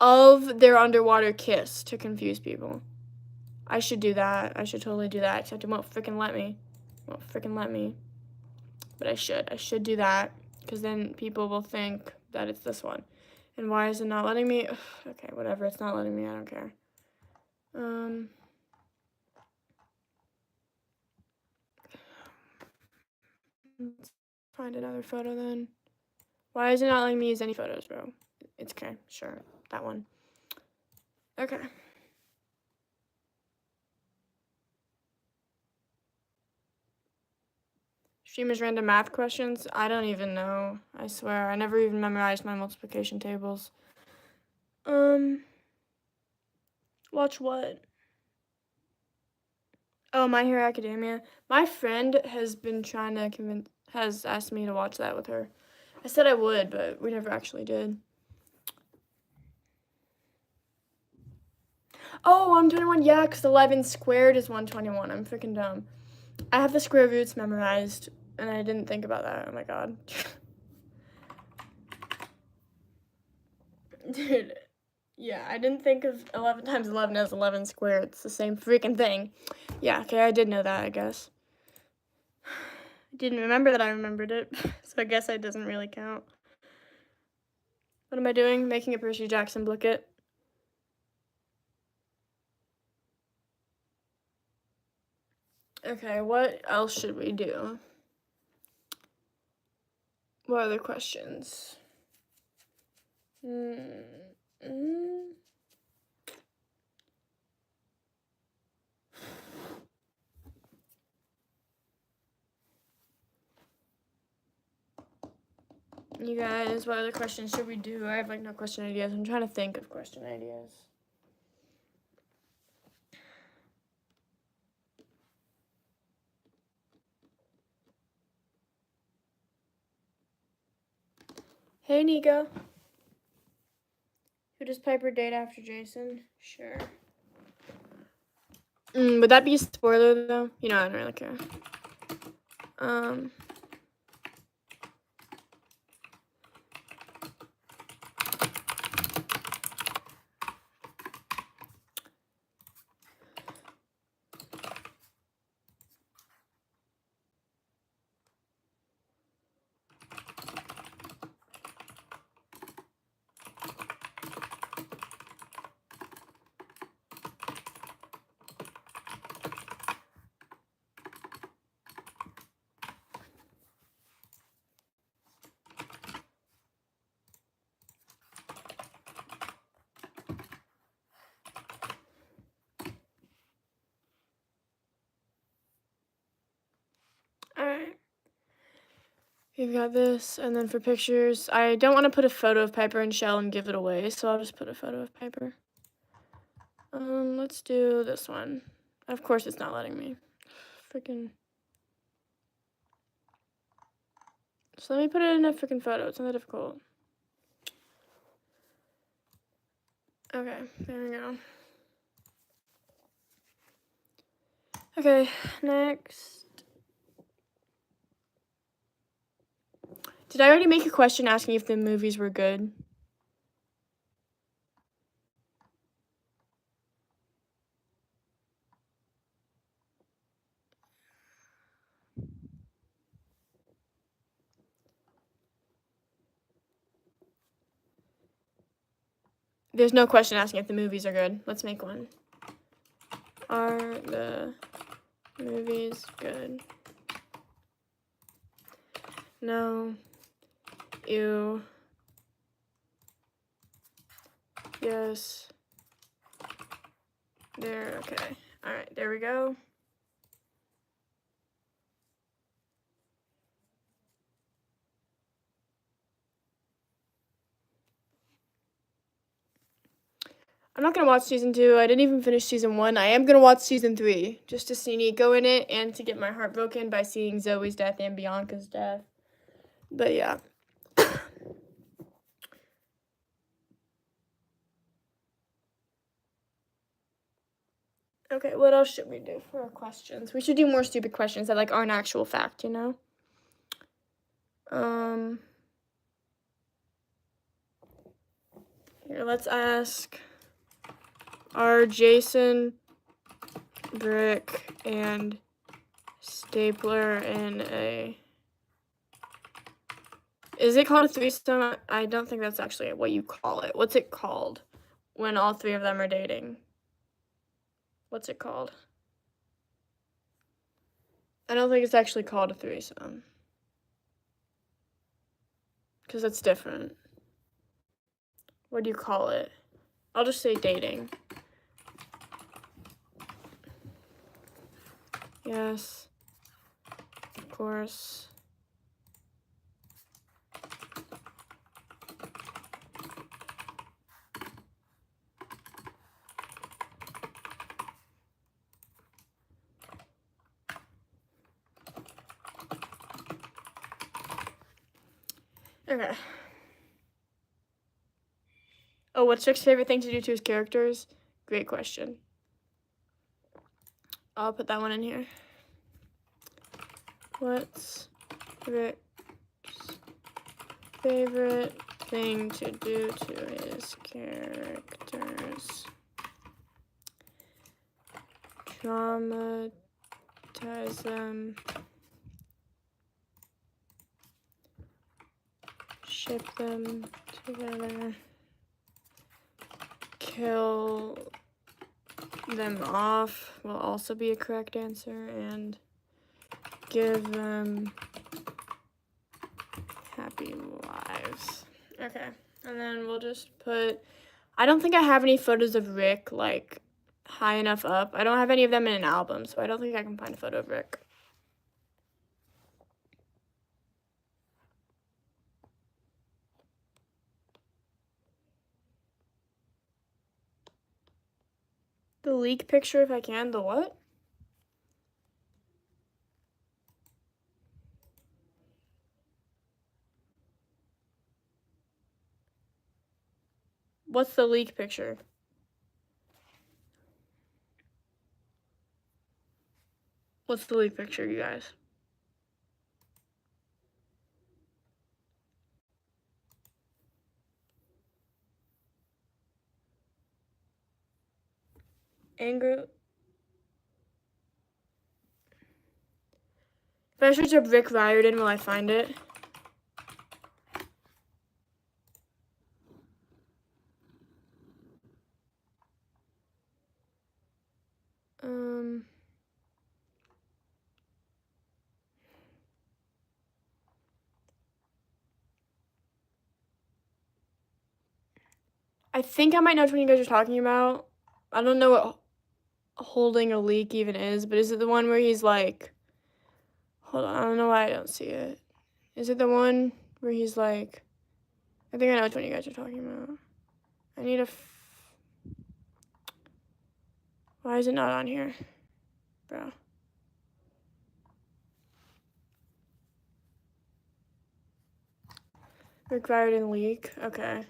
[SPEAKER 1] of their underwater kiss to confuse people? I should do that. I should totally do that, except it won't freaking let me. But I should do that, because then people will think that it's this one. And why is it not letting me? Ugh, okay, whatever, it's not letting me, I don't care. Let's find another photo then. Why is it not letting me use any photos, bro? It's okay, sure, that one. Okay. Streamers random math questions? I don't even know. I swear, I never even memorized my multiplication tables. Watch what? Oh, My Hero Academia. My friend has been trying to has asked me to watch that with her. I said I would, but we never actually did. Oh, 121, yeah, because 11 squared is 121. I'm freaking dumb. I have the square roots memorized, and I didn't think about that. Oh my god. Dude, yeah, I didn't think of 11 times 11 as 11 squared. It's the same freaking thing. Yeah, okay, I did know that, I guess. I didn't remember that I remembered it, so I guess it doesn't really count. What am I doing? Making a Percy Jackson Blooket. Okay, what else should we do? What other questions? You guys, what other questions should we do? I have like no question ideas. I'm trying to think of question ideas. Hey, Nika. Who does Piper date after Jason? Sure. Would that be a spoiler, though? You know, I don't really care. Alright. We've got this, and then for pictures, I don't want to put a photo of Piper and Shell and give it away, so I'll just put a photo of Piper. Let's do this one. Of course it's not letting me. Freaking. So let me put it in a freaking photo. It's not that difficult. Okay, there we go. Okay, next. Did I already make a question asking if the movies were good? There's no question asking if the movies are good. Let's make one. Are the movies good? No. Ew. Yes. There, okay. Alright, there we go. I'm not gonna watch season 2. I didn't even finish season 1. I am gonna watch season 3 just to see Nico in it and to get my heart broken by seeing Zoe's death and Bianca's death. But yeah. Okay, what else should we do for our questions? We should do more stupid questions that like aren't actual fact, you know? Here, let's ask, are Jason, Brick, and Stapler in a... Is it called a threesome? I don't think that's actually what you call it. What's it called when all 3 of them are dating? What's it called? I don't think it's actually called a threesome. Because that's different. What do you call it? I'll just say dating. Yes. Of course. Okay. Oh, what's Rick's favorite thing to do to his characters? Great question. I'll put that one in here. What's Rick's favorite thing to do to his characters? Traumatize them. Ship them together. Kill them off will also be a correct answer, and give them happy lives. Okay, and then we'll just put, I don't think I have any photos of Rick, like, high enough up. I don't have any of them in an album, so I don't think I can find a photo of Rick. The leak picture if I can. The what? What's the leak picture? What's the leak picture, you guys? Anger. If I search up Rick Riordan, will I find it? I think I might know which one you guys are talking about. I don't know what holding a leak even is, but is it the one where he's like, hold on, I don't know why I don't see it. Is it the one where he's like, I think I know which one you guys are talking about. I need a, why is it not on here, bro? Rick Riordan leak, okay.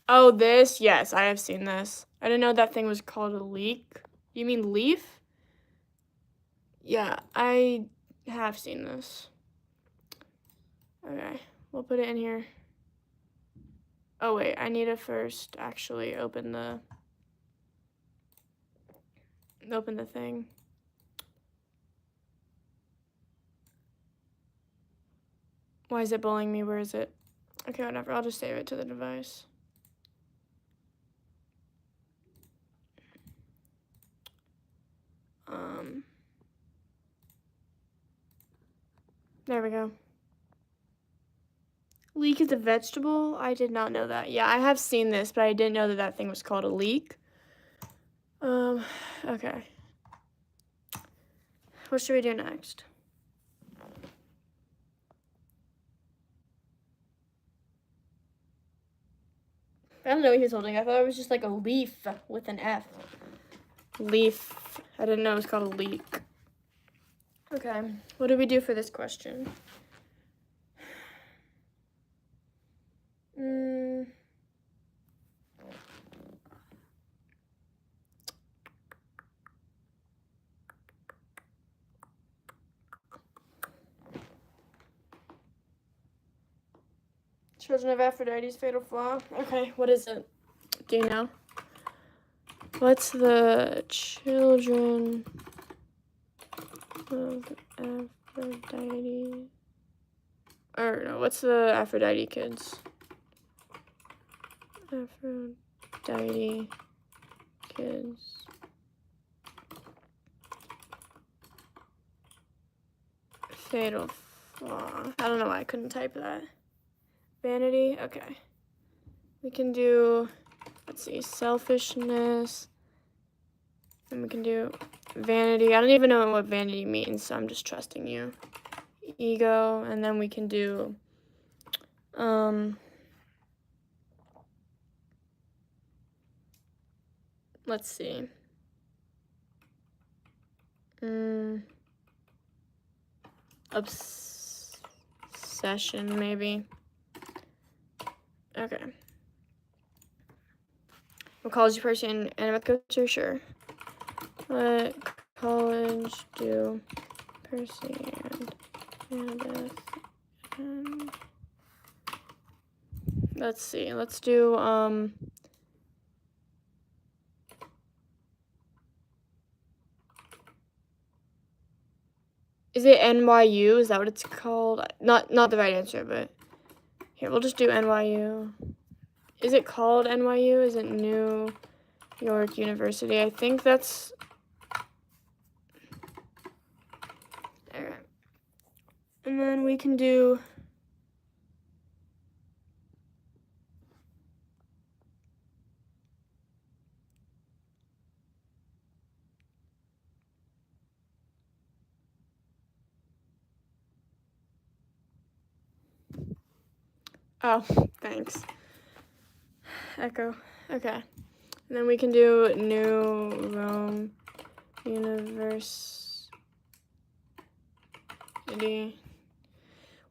[SPEAKER 1] Oh, this? Yes, I have seen this. I didn't know that thing was called a leak. You mean leaf? Yeah, I have seen this. Okay, we'll put it in here. Oh wait, I need to first actually open the thing. Why is it bullying me? Where is it? Okay, whatever, I'll just save it to the device. There we go. Leek is a vegetable? I did not know that. Yeah, I have seen this, but I didn't know that that thing was called a leek. Okay. What should we do next? I don't know what he was holding. I thought it was just like a leaf with an F. Leaf. I didn't know it was called a leek. Okay, what do we do for this question? Children of Aphrodite's fatal flaw. Okay, what is it? Do you know? What's the children of Aphrodite? Or no, what's the Aphrodite kids? Aphrodite kids. Fatal flaw. I don't know why I couldn't type that. Vanity, okay. We can do, let's see, selfishness. And we can do vanity. I don't even know what vanity means, so I'm just trusting you. Ego, and then we can do, let's see. Obsession, maybe. Okay. What college do you pursue and what go to? Sure. What college do Percy and Annabeth and let's see. Let's do is it NYU? Is that what it's called? Not the right answer, but here, we'll just do NYU. Is it called NYU? Is it New York University? I think that's... Alright. And then we can do... Oh, thanks. Echo. Okay. And then we can do New Rome University.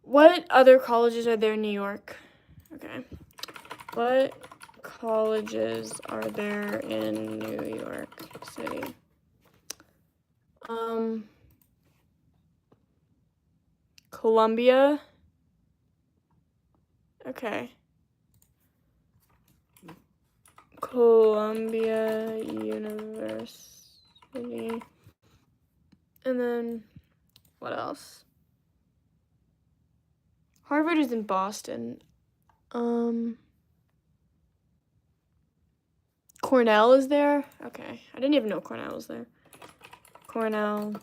[SPEAKER 1] What other colleges are there in New York? Okay. What colleges are there in New York City? Columbia. Okay. Columbia University. And then, what else? Harvard is in Boston. Cornell is there? Okay. I didn't even know Cornell was there. Cornell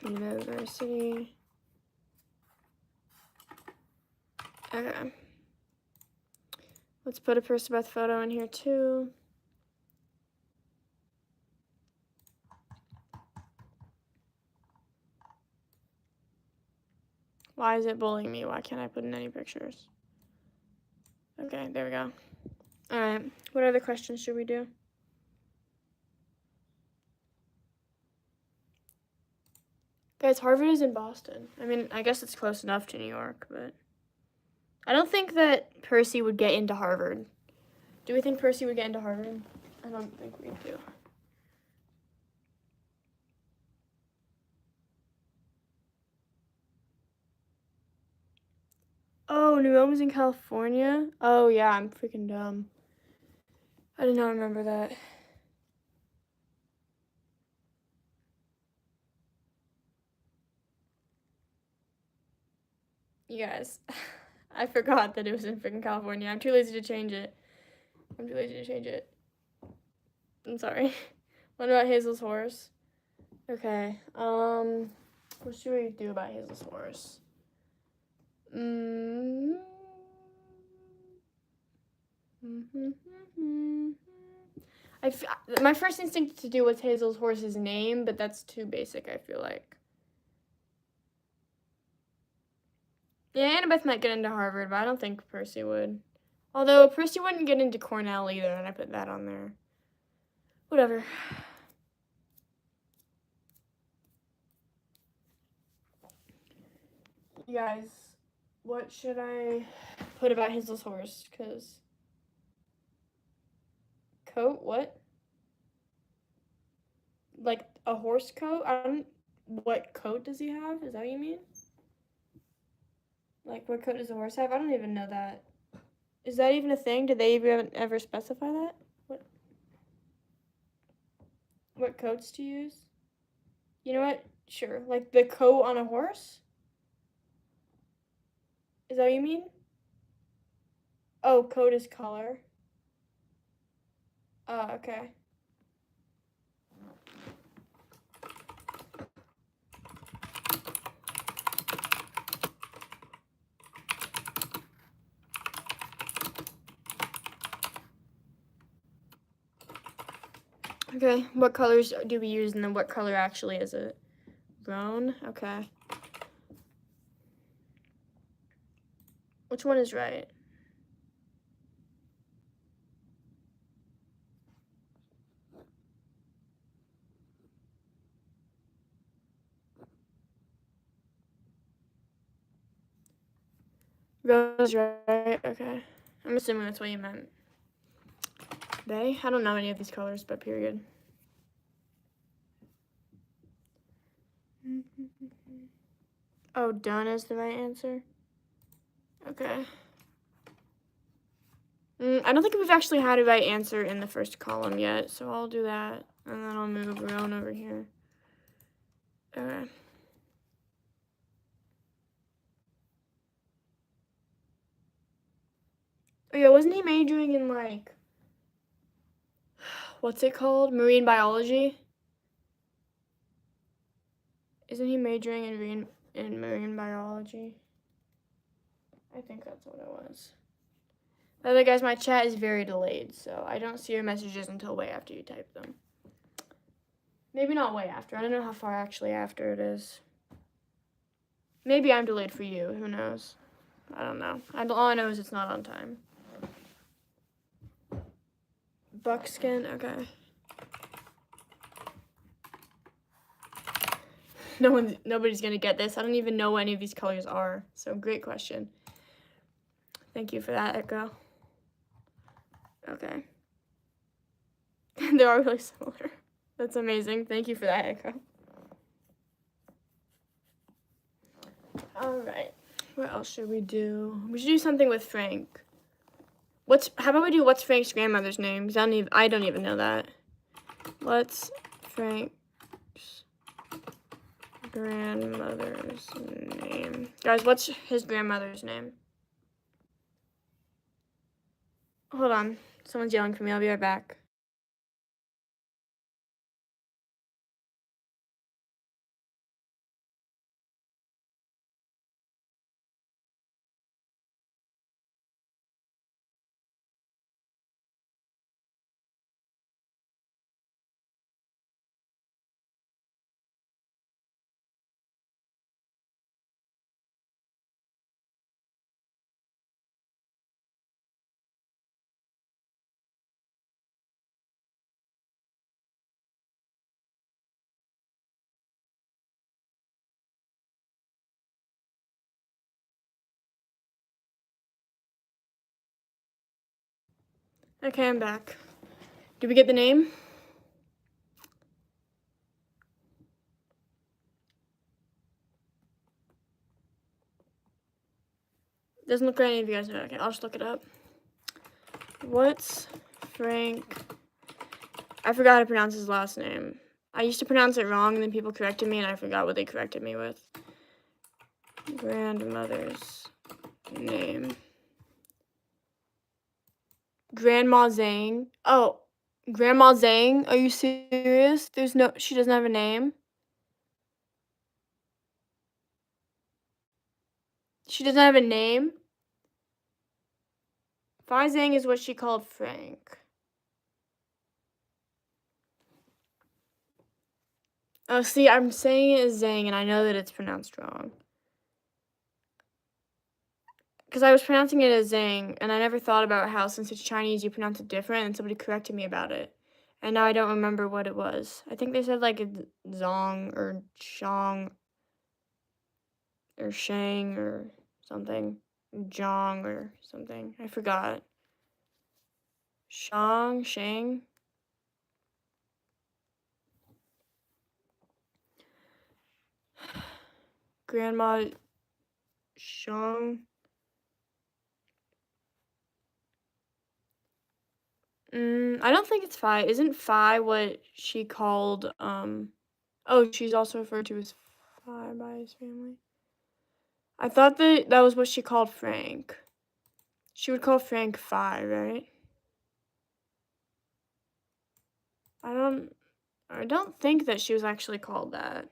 [SPEAKER 1] University. Okay. Let's put a Percy Beth photo in here too. Why is it bullying me? Why can't I put in any pictures? Okay, there we go. All right. What other questions should we do? Guys, Harvard is in Boston. I mean, I guess it's close enough to New York, but I don't think that Percy would get into Harvard. Do we think Percy would get into Harvard? I don't think we do. Oh, New Rome's in California? Oh, yeah, I'm freaking dumb. I did not remember that. You guys, I forgot that it was in freaking California. I'm too lazy to change it. I'm sorry. What about Hazel's horse? Okay, what should we do about Hazel's horse? My first instinct to do was Hazel's horse's name, but that's too basic, I feel like. Yeah, Annabeth might get into Harvard, but I don't think Percy would. Although, Percy wouldn't get into Cornell either, and I put that on there. Whatever. You guys, what should I put about Hazel's horse? Because... Coat? What? Like, a horse coat? What coat does he have? Is that what you mean? Like, what coat does a horse have? I don't even know that. Is that even a thing? Did they even ever specify that? What coats to use? You know what? Sure. Like the coat on a horse? Is that what you mean? Oh, coat is color. Oh, okay. Okay, what colors do we use, and then what color actually is it? Brown? Okay. Which one is right? Brown is right, okay. I'm assuming that's what you meant. They? I don't know any of these colors, but period. Oh, done is the right answer? Okay. I don't think we've actually had a right answer in the first column yet, so I'll do that, and then I'll move Roan over here. Okay. Oh yeah, wasn't he majoring in, like, what's it called? Marine biology? Isn't he majoring in marine biology? I think that's what it was. By the way, guys, my chat is very delayed, so I don't see your messages until way after you type them. Maybe not way after. I don't know how far actually after it is. Maybe I'm delayed for you. Who knows? I don't know. All I know is it's not on time. Buckskin, okay. Nobody's gonna get this. I don't even know what any of these colors are. So great question. Thank you for that, Echo. Okay. They are really similar. That's amazing. Thank you for that, Echo. All right. What else should we do? We should do something with Frank. How about we do what's Frank's grandmother's name? Because I don't even know that. What's Frank's grandmother's name? Guys, what's his grandmother's name? Hold on. Someone's yelling for me. I'll be right back. Okay, I'm back. Did we get the name? Doesn't look like any of you guys know. Okay, I'll just look it up. What's Frank? I forgot how to pronounce his last name. I used to pronounce it wrong, and then people corrected me, and I forgot what they corrected me with. Grandmother's name. Grandma Zhang. Oh, Grandma Zhang? Are you serious? She doesn't have a name? She doesn't have a name? Fai Zhang is what she called Frank. Oh, see, I'm saying it as Zhang, and I know that it's pronounced wrong. Because I was pronouncing it as Zhang, and I never thought about how, since it's Chinese, you pronounce it different, and somebody corrected me about it. And now I don't remember what it was. I think they said, like, Zong, or Shang, or Shang, or something. Zhong, or something. I forgot. Shang? Grandma Shang? I don't think it's Phi. Isn't Phi what she called, oh, she's also referred to as Phi by his family. I thought that was what she called Frank. She would call Frank Phi, right? I don't think that she was actually called that.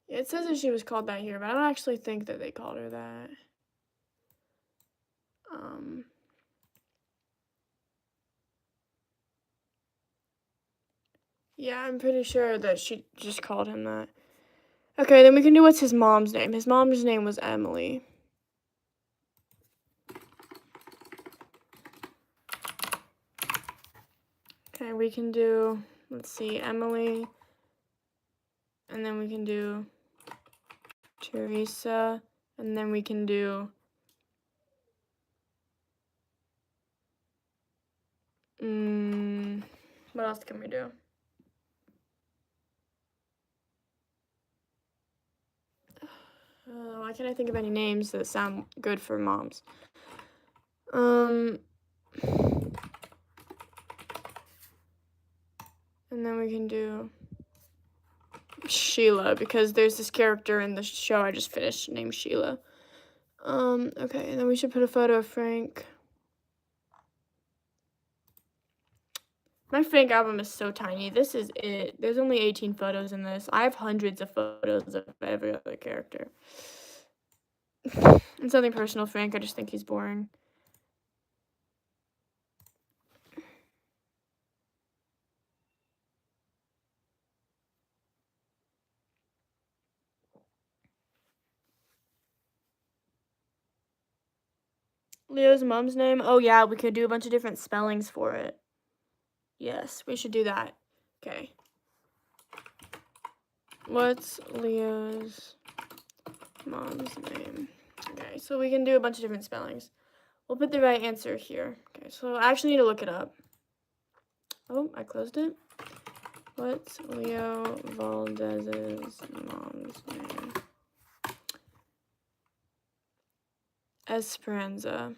[SPEAKER 1] It says that she was called that here, but I don't actually think that they called her that. Yeah, I'm pretty sure that she just called him that. Okay, then we can do what's his mom's name. His mom's name was Emily. Okay, we can do, let's see, Emily. And then we can do Teresa. And then we can do what else can we do? Why can't I think of any names that sound good for moms? And then we can do Sheila, because there's this character in the show I just finished named Sheila. Okay, and then we should put a photo of Frank. My Frank album is so tiny. This is it. There's only 18 photos in this. I have hundreds of photos of every other character. It's nothing personal, Frank. I just think he's boring. Leo's mom's name? Oh, yeah, we could do a bunch of different spellings for it. Yes, we should do that. Okay. What's Leo's mom's name. Okay, so we can do a bunch of different spellings. We'll put the right answer here. Okay, so I actually need to look it up. Oh, I closed it. What's Leo Valdez's mom's name? Esperanza.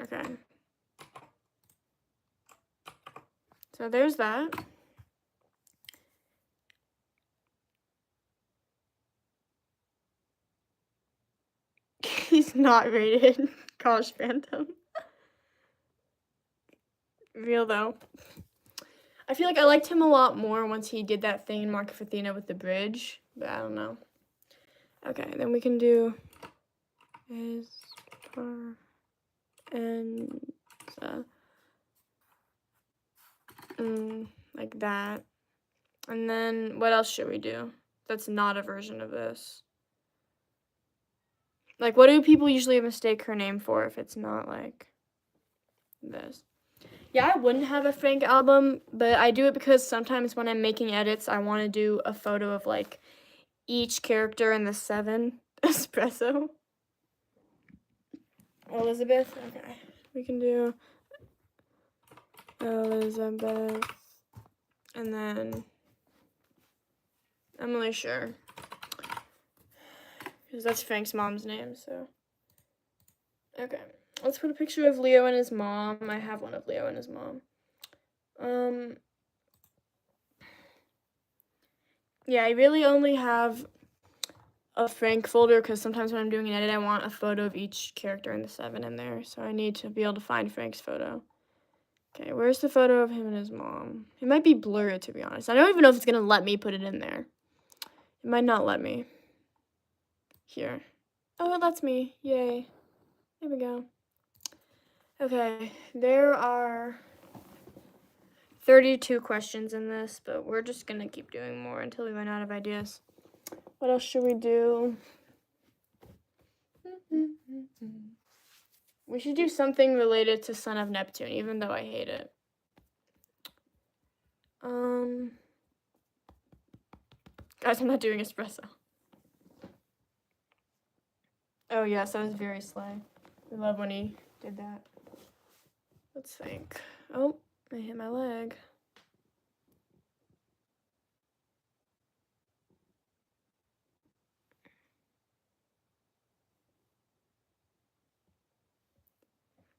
[SPEAKER 1] Okay. So there's that. He's not rated. Gosh, Phantom. Real though. I feel like I liked him a lot more once he did that thing in Mark of Athena with the bridge, but I don't know. Okay, then we can do Esperanza. Like that. And then what else should we do? That's not a version of this. Like, what do people usually mistake her name for if it's not like this? Yeah, I wouldn't have a Frank album, but I do it because sometimes when I'm making edits, I want to do a photo of like each character in the 7 espresso. Elizabeth? Okay. We can do Elizabeth. And then I'm really sure. Because that's Frank's mom's name, so. Okay. Let's put a picture of Leo and his mom. I have one of Leo and his mom. Yeah, I really only have a Frank folder because sometimes when I'm doing an edit, I want a photo of each character in the 7 in there. So I need to be able to find Frank's photo. Okay, where's the photo of him and his mom? It might be blurred, to be honest. I don't even know if it's going to let me put it in there. It might not let me. Here. Oh, it lets me. Yay. There we go. Okay, there are 32 questions in this, but we're just going to keep doing more until we run out of ideas. What else should we do? We should do something related to Son of Neptune, even though I hate it. Guys, I'm not doing espresso. Oh, yes, that was very sly. I love when he did that. Let's think. Oh, I hit my leg.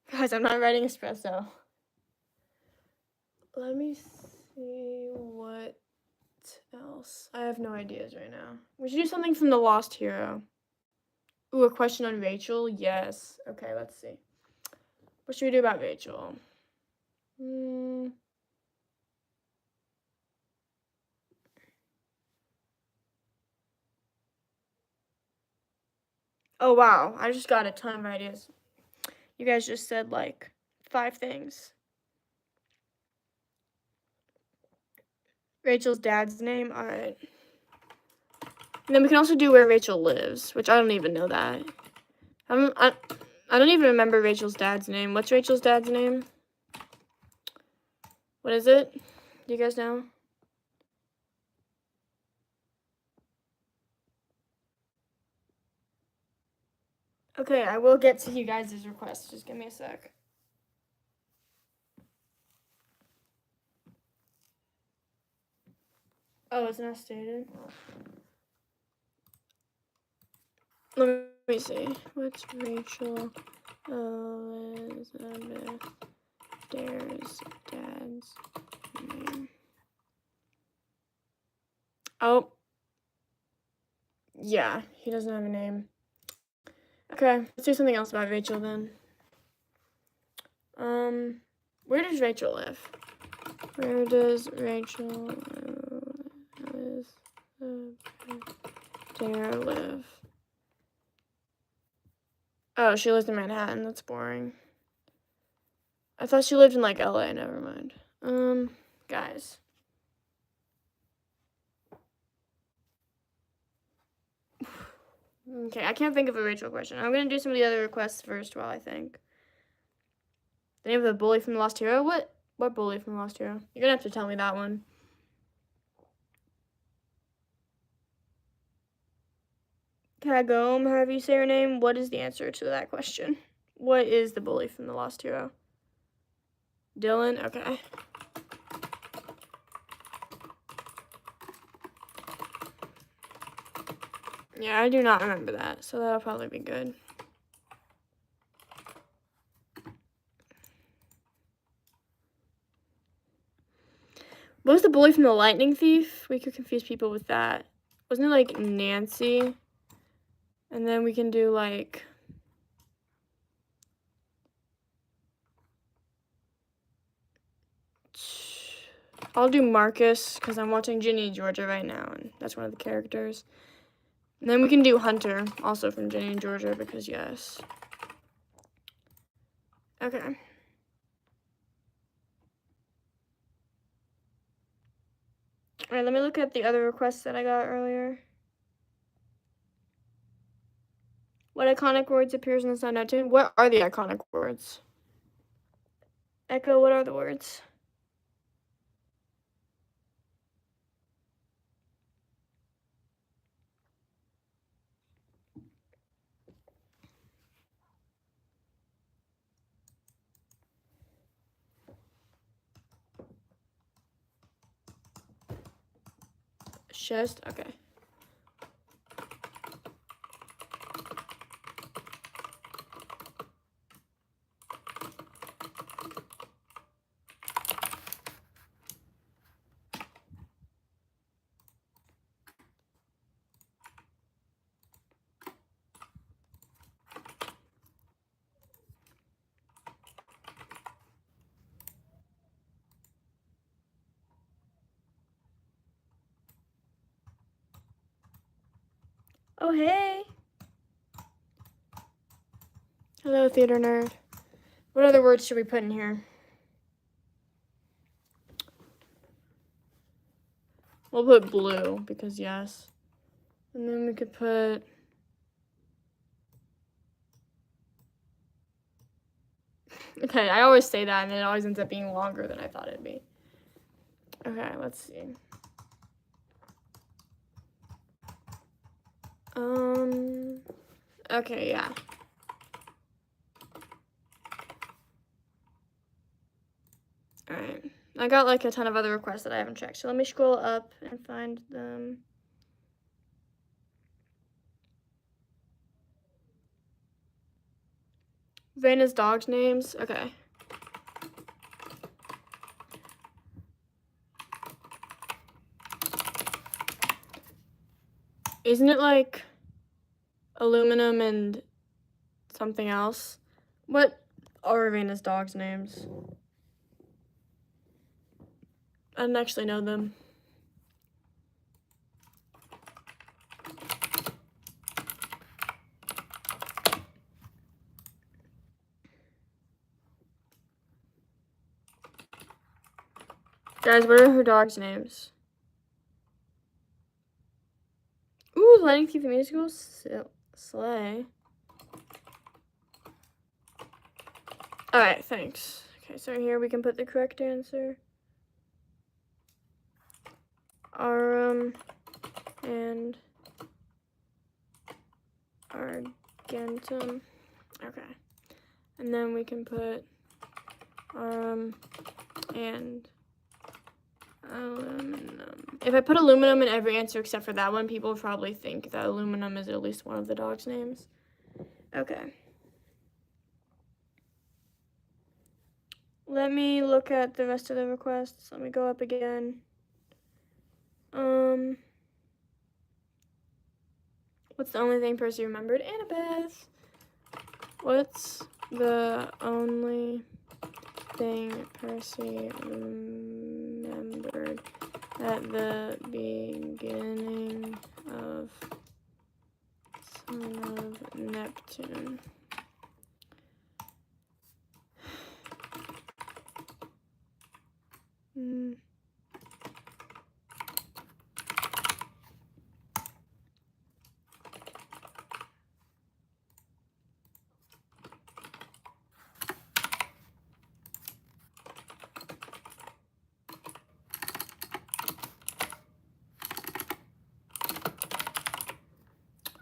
[SPEAKER 1] Guys, I'm not writing espresso. Let me see what else. I have no ideas right now. We should do something from The Lost Hero. Ooh, a question on Rachel? Yes. Okay, let's see. What should we do about Rachel? Oh, wow. I just got a ton of ideas. You guys just said, like, 5 things. Rachel's dad's name? All right. And then we can also do where Rachel lives, which I don't even know that. I don't even remember Rachel's dad's name. What's Rachel's dad's name? What is it? Do you guys know? Okay, I will get to you guys' requests. Just give me a sec. Oh, it's not stated. Let me see. What's Rachel Elizabeth Dare's dad's name? Oh. Yeah, he doesn't have a name. Okay, let's do something else about Rachel then. Where does Rachel live? Where does Rachel Dare live? Oh, she lives in Manhattan. That's boring. I thought she lived in, like, LA. Never mind. Guys. Okay, I can't think of a Rachel question. I'm going to do some of the other requests first while I think. The name of the bully from The Lost Hero? What bully from The Lost Hero? You're going to have to tell me that one. Kagome, however you say her name, what is the answer to that question? What is the bully from The Lost Hero? Dylan? Okay. Yeah, I do not remember that, so that'll probably be good. What was the bully from The Lightning Thief? We could confuse people with that. Wasn't it like Nancy? And then we can do like... I'll do Marcus, because I'm watching Ginny and Georgia right now, and that's one of the characters. And then we can do Hunter, also from Ginny and Georgia, because yes. Okay. Alright, let me look at the other requests that I got earlier. What iconic words appears in the sound Neptune? What are the iconic words? Echo, what are the words? Chest? Okay. Oh, hey. Hello, theater nerd. What other words should we put in here? We'll put blue, because yes. And then we could put... Okay, I always say that, and it always ends up being longer than I thought it'd be. Okay, let's see. Okay, yeah. Alright. I got like a ton of other requests that I haven't checked, so let me scroll up and find them. Vanna's dog's names? Okay. Isn't it like aluminum and something else? What are Vanna's dog's names? I didn't actually know them. Guys, what are her dog's names? Ooh, Lightning Thief the Musical? Slay. Alright, thanks. Okay, so here we can put the correct answer. Arum and Argentum. Okay. And then we can put and aluminum. If I put aluminum in every answer except for that one, people probably think that aluminum is at least one of the dog's names. Okay. Let me look at the rest of the requests. Let me go up again. What's the only thing Percy remembered? Annabeth. What's the only thing Percy remembered at the beginning of Son of Neptune?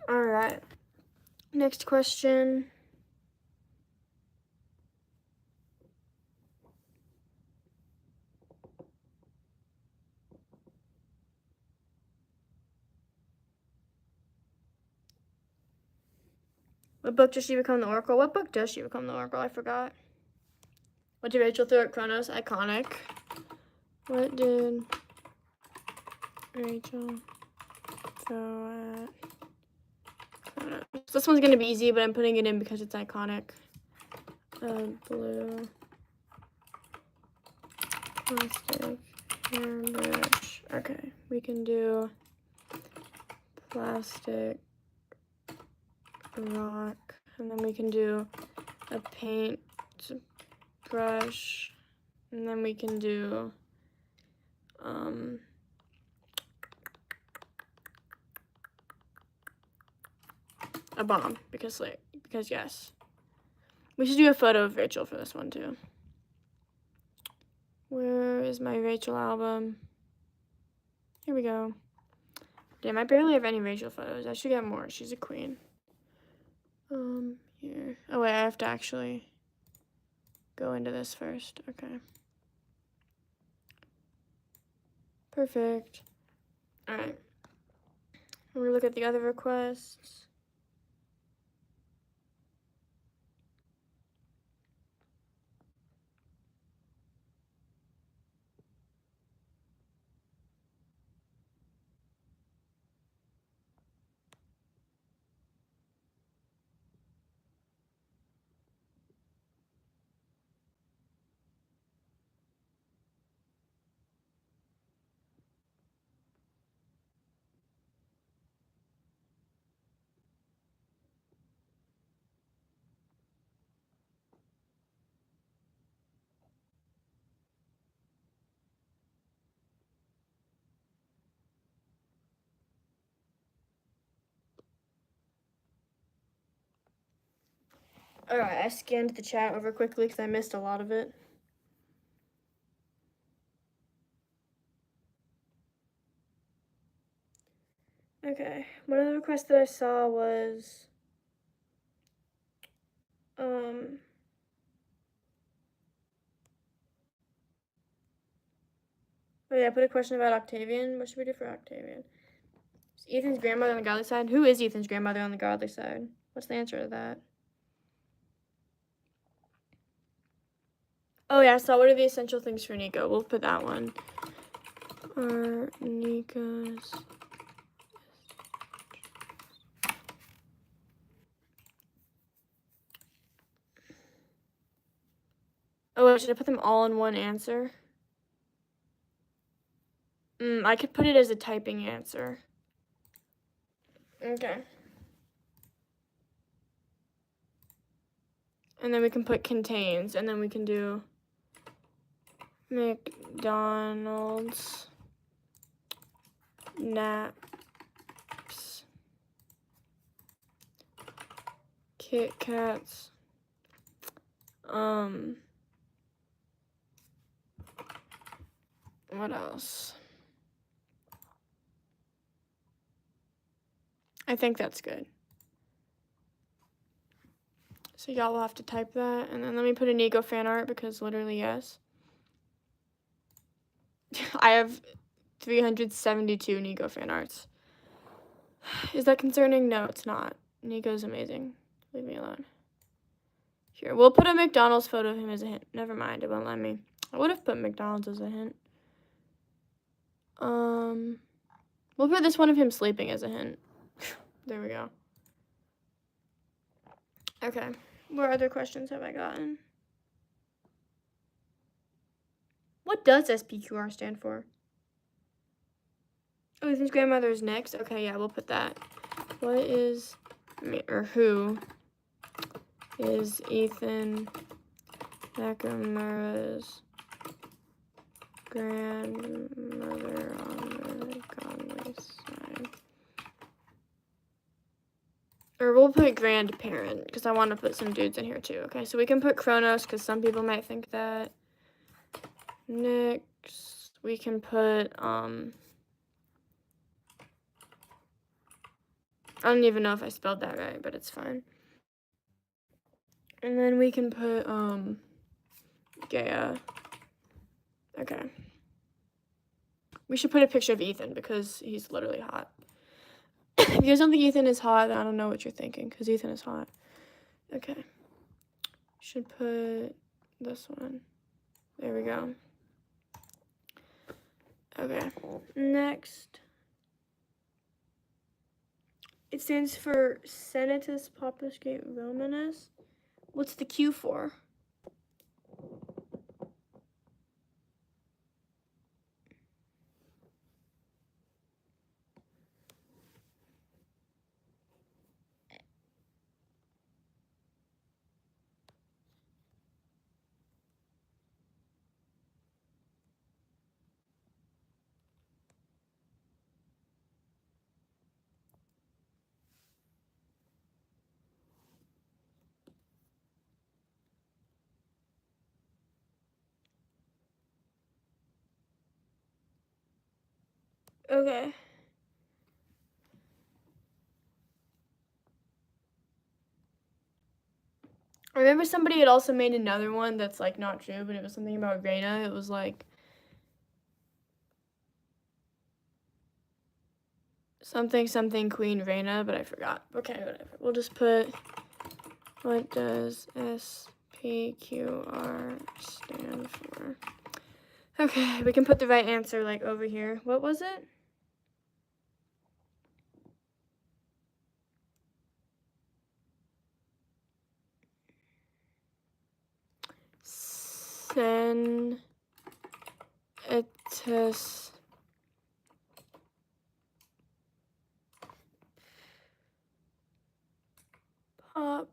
[SPEAKER 1] Alright. Next question. What book does she become the Oracle? What book does she become the Oracle? I forgot. What did Rachel throw at Kronos? Iconic. What did Rachel throw at Kronos? This one's gonna be easy, but I'm putting it in because it's iconic. Blue plastic hairbrush. Okay, we can do plastic rock, and then we can do a paint brush, and then we can do a bomb because yes. We should do a photo of Rachel for this one too. Where is my Rachel album? Here we go. Damn, I barely have any Rachel photos. I should get more. She's a queen. Here. Oh wait, I have to actually go into this first. Okay. Perfect. All right. Let me look at the other requests. Alright, I scanned the chat over quickly because I missed a lot of it. Okay, one of the requests that I saw was, oh yeah, I put a question about Octavian. What should we do for Octavian? Is Ethan's grandmother on the godly side? Who is Ethan's grandmother on the godly side? What's the answer to that? Oh yeah, so what are the essential things for Nico? We'll put that one. Are Nico's... Oh wait, should I put them all in one answer? I could put it as a typing answer. Okay. And then we can put contains, and then we can do McDonald's naps, Kit Kats, what else? I think that's good. So y'all will have to type that, and then let me put a Nico fan art because literally yes. I have 372 Nico fan arts. Is that concerning? No, it's not. Nico's amazing. Leave me alone. Here, we'll put a McDonald's photo of him as a hint. Never mind, it won't let me. I would have put McDonald's as a hint. We'll put this one of him sleeping as a hint. There we go. Okay, what other questions have I gotten? What does SPQR stand for? Oh, Ethan's grandmother is next? Okay, yeah, we'll put that. What is, or who is Ethan Nakamura's grandmother on the godly side? Or we'll put grandparent, because I want to put some dudes in here too. Okay, so we can put Kronos, because some people might think that. Next, we can put, I don't even know if I spelled that right, but it's fine. And then we can put, Gaia. Okay. We should put a picture of Ethan because he's literally hot. If you guys don't think Ethan is hot, then I don't know what you're thinking because Ethan is hot. Okay. Should put this one. There we go. Okay. Next. It stands for Senatus Popuscate Romanus. What's the Q for? Okay. I remember somebody had also made another one that's like not true, but it was something about Reina. It was like something Queen Reina, but I forgot. Okay, whatever. We'll just put, what does SPQR stand for? Okay, we can put the right answer like over here. What was it? Senatus Pop.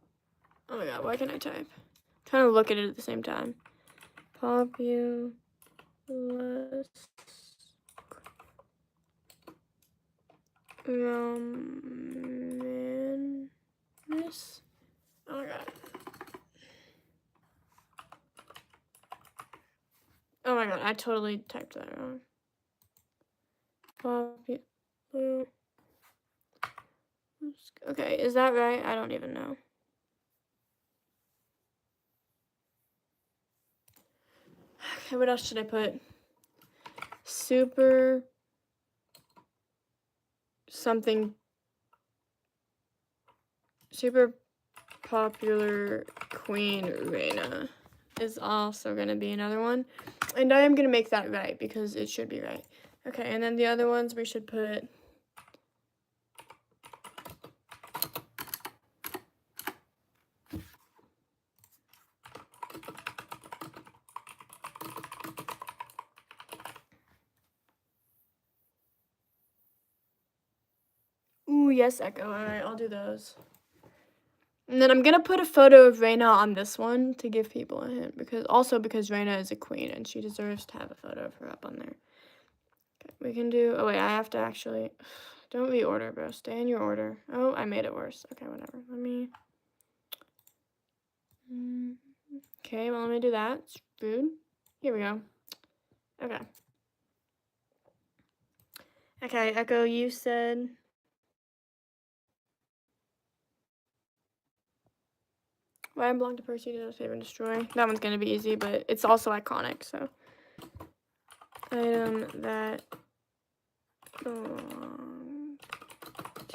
[SPEAKER 1] Oh my god, why can't I type? I'm trying to look at it at the same time. Populus Romanus. Oh my god. Oh my god, I totally typed that wrong. Okay, is that right? I don't even know. Okay, what else should I put? Super something. Super popular Queen Reina is also going to be another one. And I am going to make that right because it should be right. Okay, and then the other ones we should put... Ooh, yes, Echo. All right, I'll do those. And then I'm going to put a photo of Reina on this one to give people a hint. Because Reina is a queen and she deserves to have a photo of her up on there. Okay, we can do... Oh, wait, I have to actually... Don't reorder, bro. Stay in your order. Oh, I made it worse. Okay, whatever. Let me... Okay, well, let me do that. It's rude. Here we go. Okay. Okay, Echo, you said... Why I belong to Percy to save and destroy. That one's gonna be easy, but it's also iconic, so. Item that belonged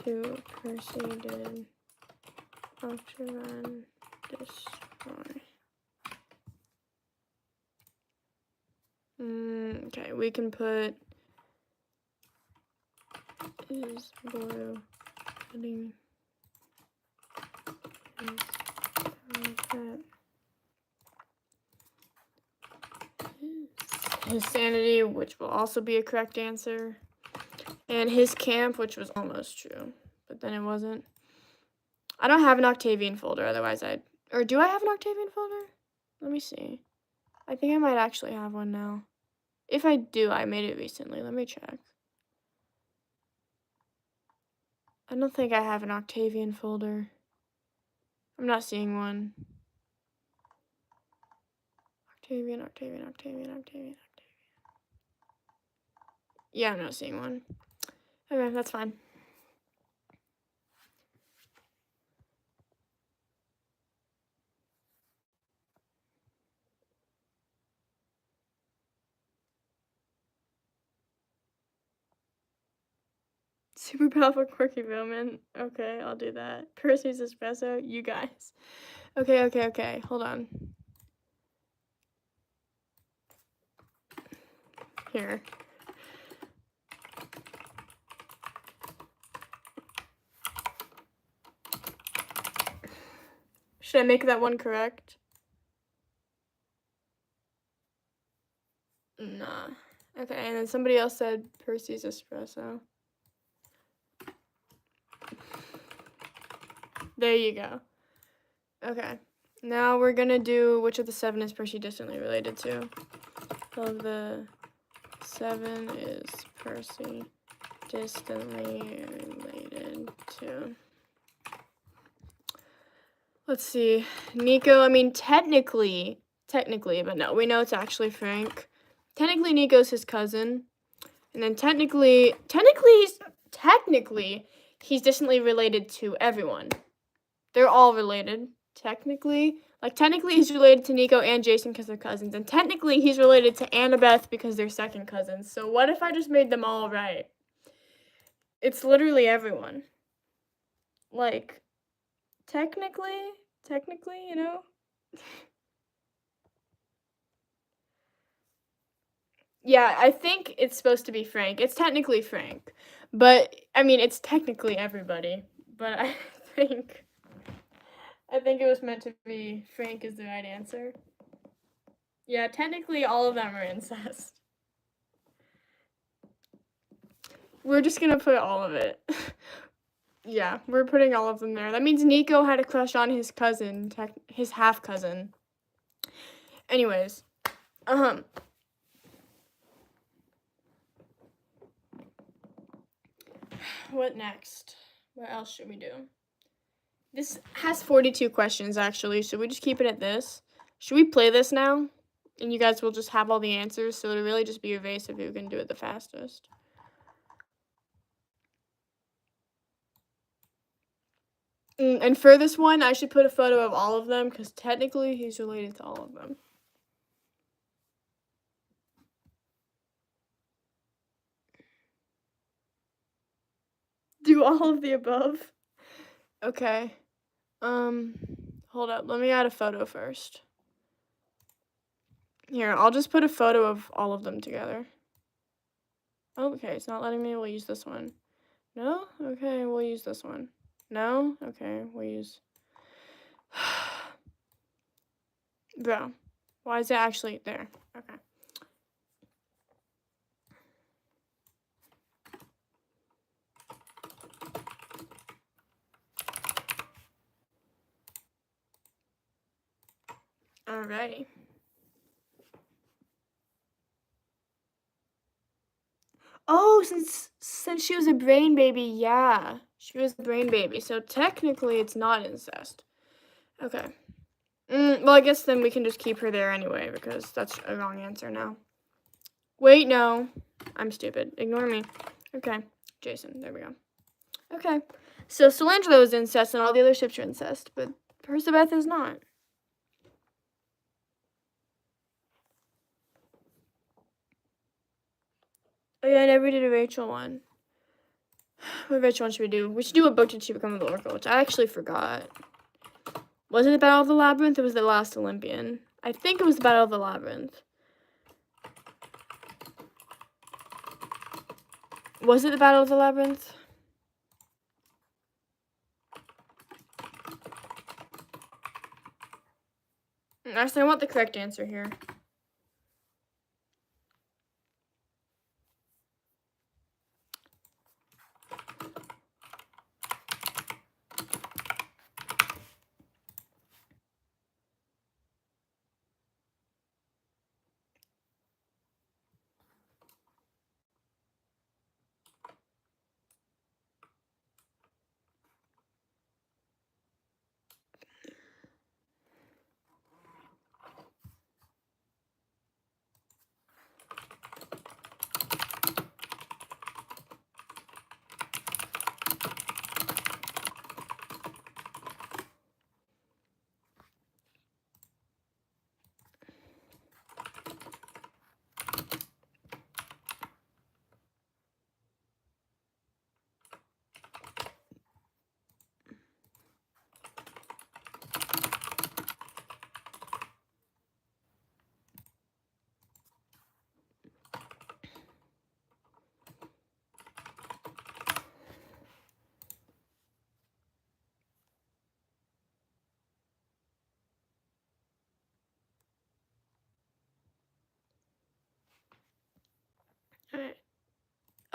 [SPEAKER 1] to Percy did Octagon destroy. Okay, we can put is blue putting his sanity, which will also be a correct answer, and his camp, which was almost true, but then it wasn't. I don't have an Octavian folder, otherwise I'd... Or do I have an Octavian folder? Let me see. I think I might actually have one now. If I do, I made it recently. Let me check. I don't think I have an Octavian folder. I'm not seeing one. Octavian. Yeah, I'm not seeing one. Okay, that's fine. Super powerful quirky Bowman. Okay, I'll do that. Percy's espresso. You guys. Okay. Hold on. Here. Should I make that one correct? Nah. Okay, and then somebody else said Percy's espresso. There you go. Okay. Now we're gonna do which of the 7 is Percy distantly related to. Of the 7 is Percy distantly related to. Let's see. Nico, I mean, technically, but no, we know it's actually Frank. Technically, Nico's his cousin. And then technically, he's distantly related to everyone. They're all related, technically. Like, technically, he's related to Nico and Jason because they're cousins. And technically, he's related to Annabeth because they're second cousins. So what if I just made them all right? It's literally everyone. Like, technically, you know? Yeah, I think it's supposed to be Frank. It's technically Frank. But, I mean, it's technically everybody. But I think it was meant to be Frank is the right answer. Yeah, technically all of them are incest. We're just gonna put all of it. Yeah, we're putting all of them there. That means Nico had a crush on his cousin, his half-cousin. Anyways, what next? What else should we do? This has 42 questions, actually. Should we just keep it at this? Should we play this now? And you guys will just have all the answers, so it'll really just be a race of who can do it the fastest. And for this one, I should put a photo of all of them, because technically he's related to all of them. Do all of the above? Okay. Hold up. Let me add a photo first. Here, I'll just put a photo of all of them together. Oh, okay, it's not letting me. We'll use this one. No? Okay, we'll use this one. No? Okay, we'll use... Bro, why is it actually there? Okay. Alrighty. Oh, since she was a brain baby, yeah. She was a brain baby, so technically it's not incest. Okay. Well, I guess then we can just keep her there anyway, because that's a wrong answer now. Wait, no. I'm stupid. Ignore me. Okay. Jason, there we go. Okay. So Solangelo is incest and all the other ships are incest, but Percabeth is not. Oh yeah, I never did a Rachel one. What Rachel one should we do? We should do a book did she become the Oracle, which I actually forgot. Was it the Battle of the Labyrinth or was it the Last Olympian? I think it was the Battle of the Labyrinth. Was it the Battle of the Labyrinth? Actually, I want the correct answer here.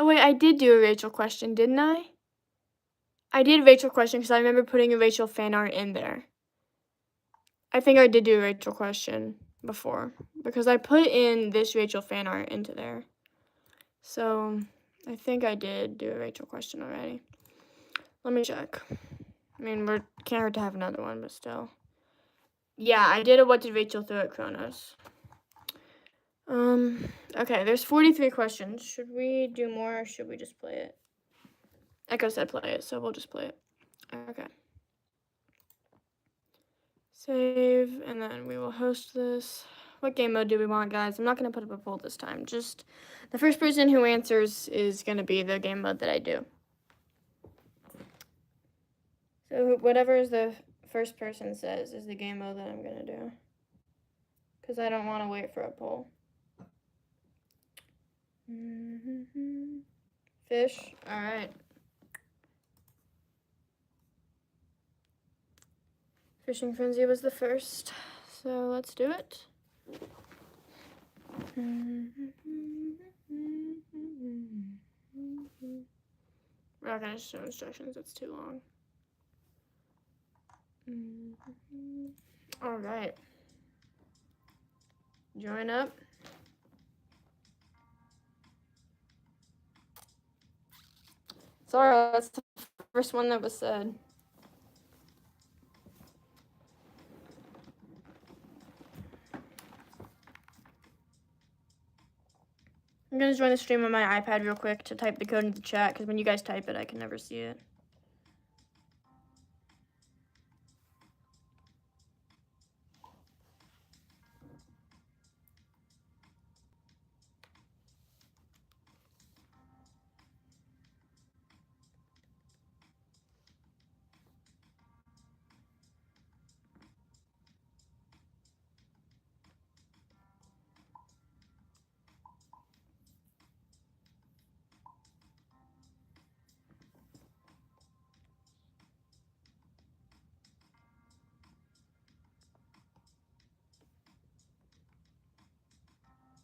[SPEAKER 1] Oh, wait, I did do a Rachel question, didn't I? I did a Rachel question because I remember putting a Rachel fan art in there. I think I did do a Rachel question before because I put in this Rachel fan art into there. So I think I did do a Rachel question already. Let me check. I mean, we can't hurt to have another one, but still. Yeah, I did a what did Rachel throw at Kronos. Okay, there's 43 questions. Should we do more or should we just play it? Echo said play it, so we'll just play it. Okay. Save, and then we will host this. What game mode do we want, guys? I'm not going to put up a poll this time. Just the first person who answers is going to be the game mode that I do. So whatever the first person says is the game mode that I'm going to do. Because I don't want to wait for a poll. Fish. All right. Fishing Frenzy was the first. So let's do it. We're not going to show instructions. It's too long. All right. Join up. Sorry, that's the first one that was said. I'm going to join the stream on my iPad real quick to type the code into the chat, because when you guys type it, I can never see it.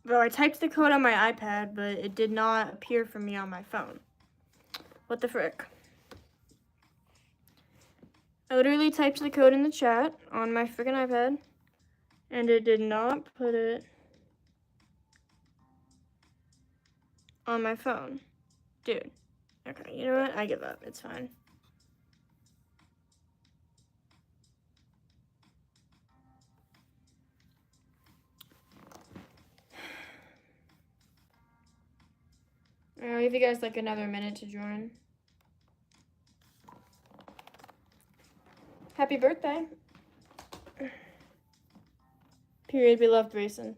[SPEAKER 1] Bro, I typed the code on my iPad, but it did not appear for me on my phone. What the frick? I literally typed the code in the chat on my freaking iPad, and it did not put it on my phone. Dude. Okay, you know what? I give up. It's fine. I'll give you guys like another minute to join. Happy birthday. Period. We love Grayson.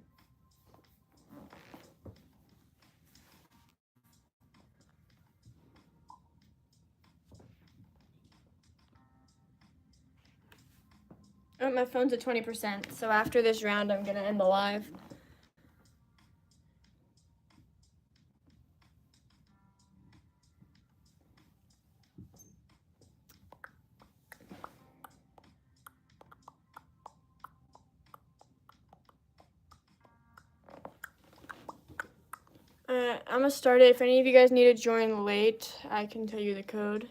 [SPEAKER 1] Oh, my phone's at 20%, so after this round, I'm gonna end the live. I'm gonna start it. If any of you guys need to join late, I can tell you the code.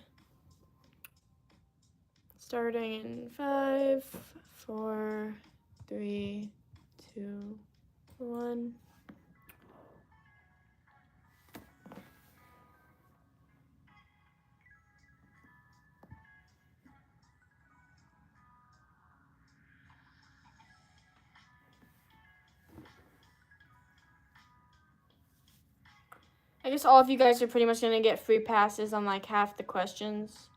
[SPEAKER 1] Starting in 5, 4, 3, 2, 1. I guess all of you guys are pretty much gonna get free passes on like half the questions.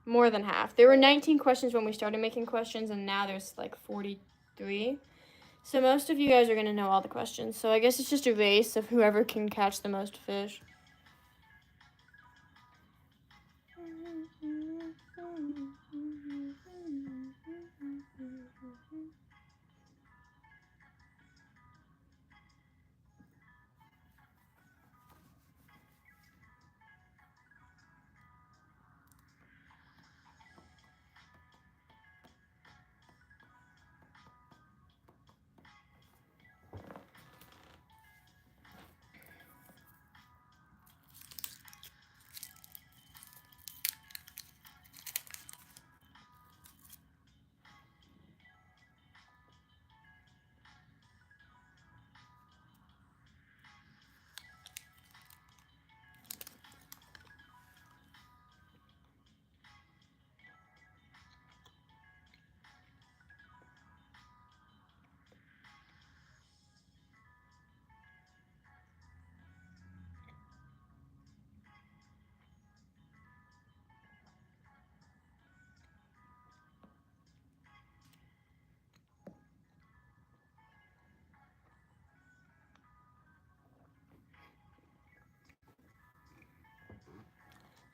[SPEAKER 1] More than half. There were 19 questions when we started making questions, and now there's like 43. So most of you guys are gonna know all the questions. So I guess it's just a race of whoever can catch the most fish.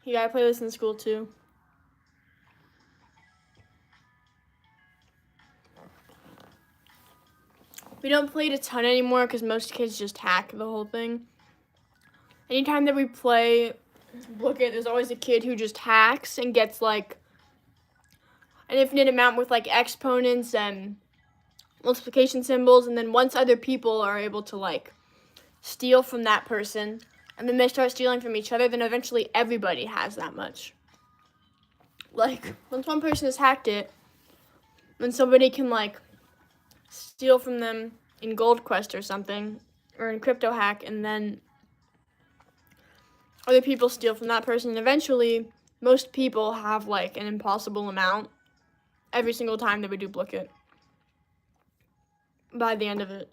[SPEAKER 1] Yeah, I play this in school too. We don't play it a ton anymore because most kids just hack the whole thing. Anytime that we play Blooket, there's always a kid who just hacks and gets like an infinite amount with like exponents and multiplication symbols, and then once other people are able to like steal from that person, and then they start stealing from each other, then eventually everybody has that much. Like, once one person has hacked it, then somebody can like steal from them in Gold Quest or something, or in Crypto Hack, and then other people steal from that person, and eventually most people have like an impossible amount every single time that we do Blooket by the end of it.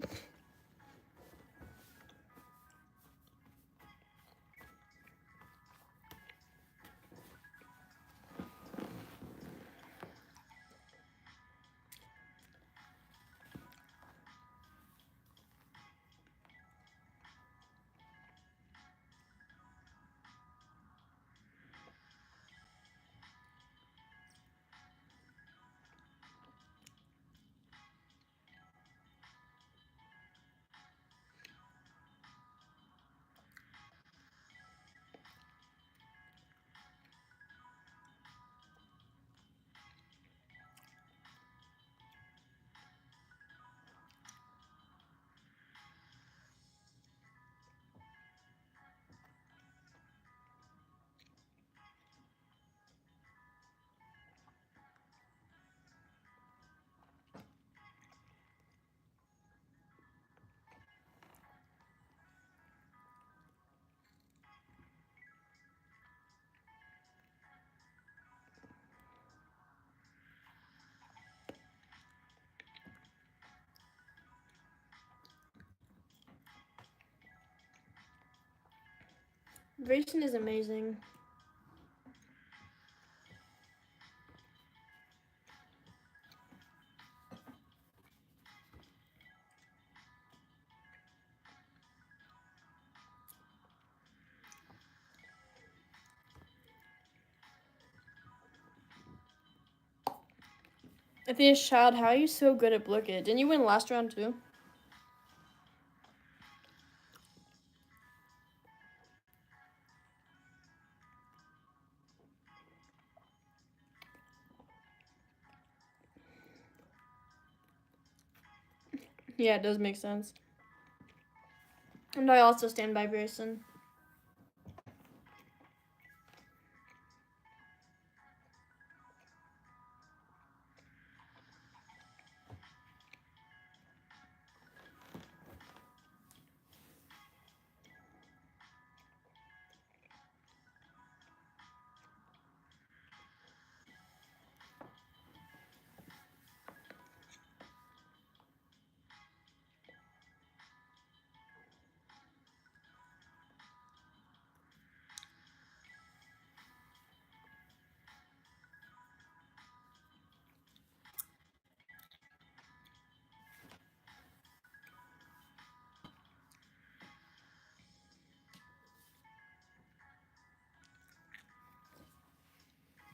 [SPEAKER 1] Grayson is amazing. Athena's Child, how are you so good at Blooket? Didn't you win last round too? Yeah, it does make sense. And I also stand by Grayson.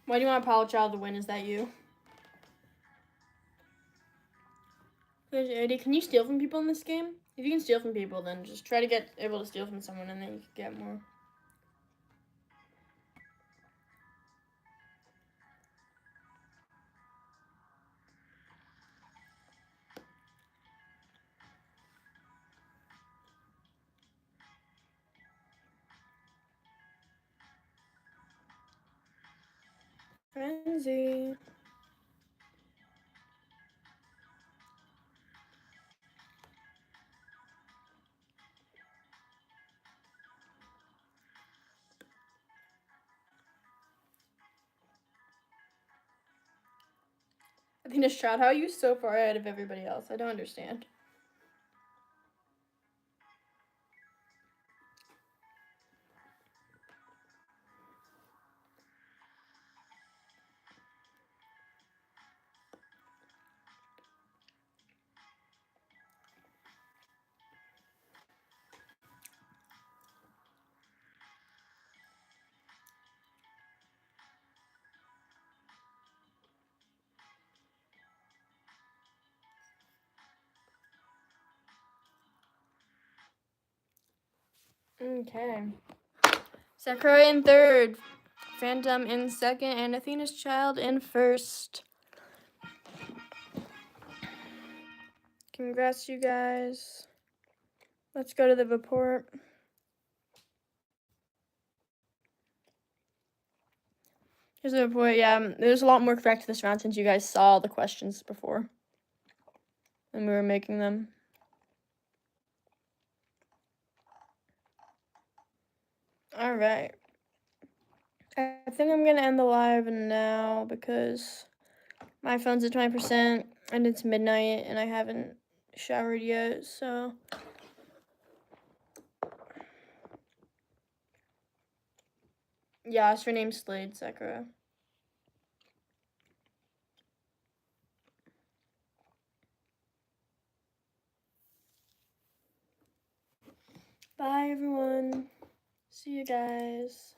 [SPEAKER 1] Why do you want Apollo Child to win? Is that you? There's Eddie. Can you steal from people in this game? If you can steal from people, then just try to get able to steal from someone, and then you can get more. Frenzy. Athena's Child, how are you so far ahead of everybody else? I don't understand. Okay. Sakura in third, Phantom in second, and Athena's Child in first. Congrats, you guys. Let's go to the report. Here's the report. Yeah, there's a lot more correct this round since you guys saw the questions before. And we were making them. Alright. I think I'm gonna end the live now because my phone's at 20% and it's midnight and I haven't showered yet, so. Yeah, it's her name's Slade, Sakura. Bye, everyone. See you guys.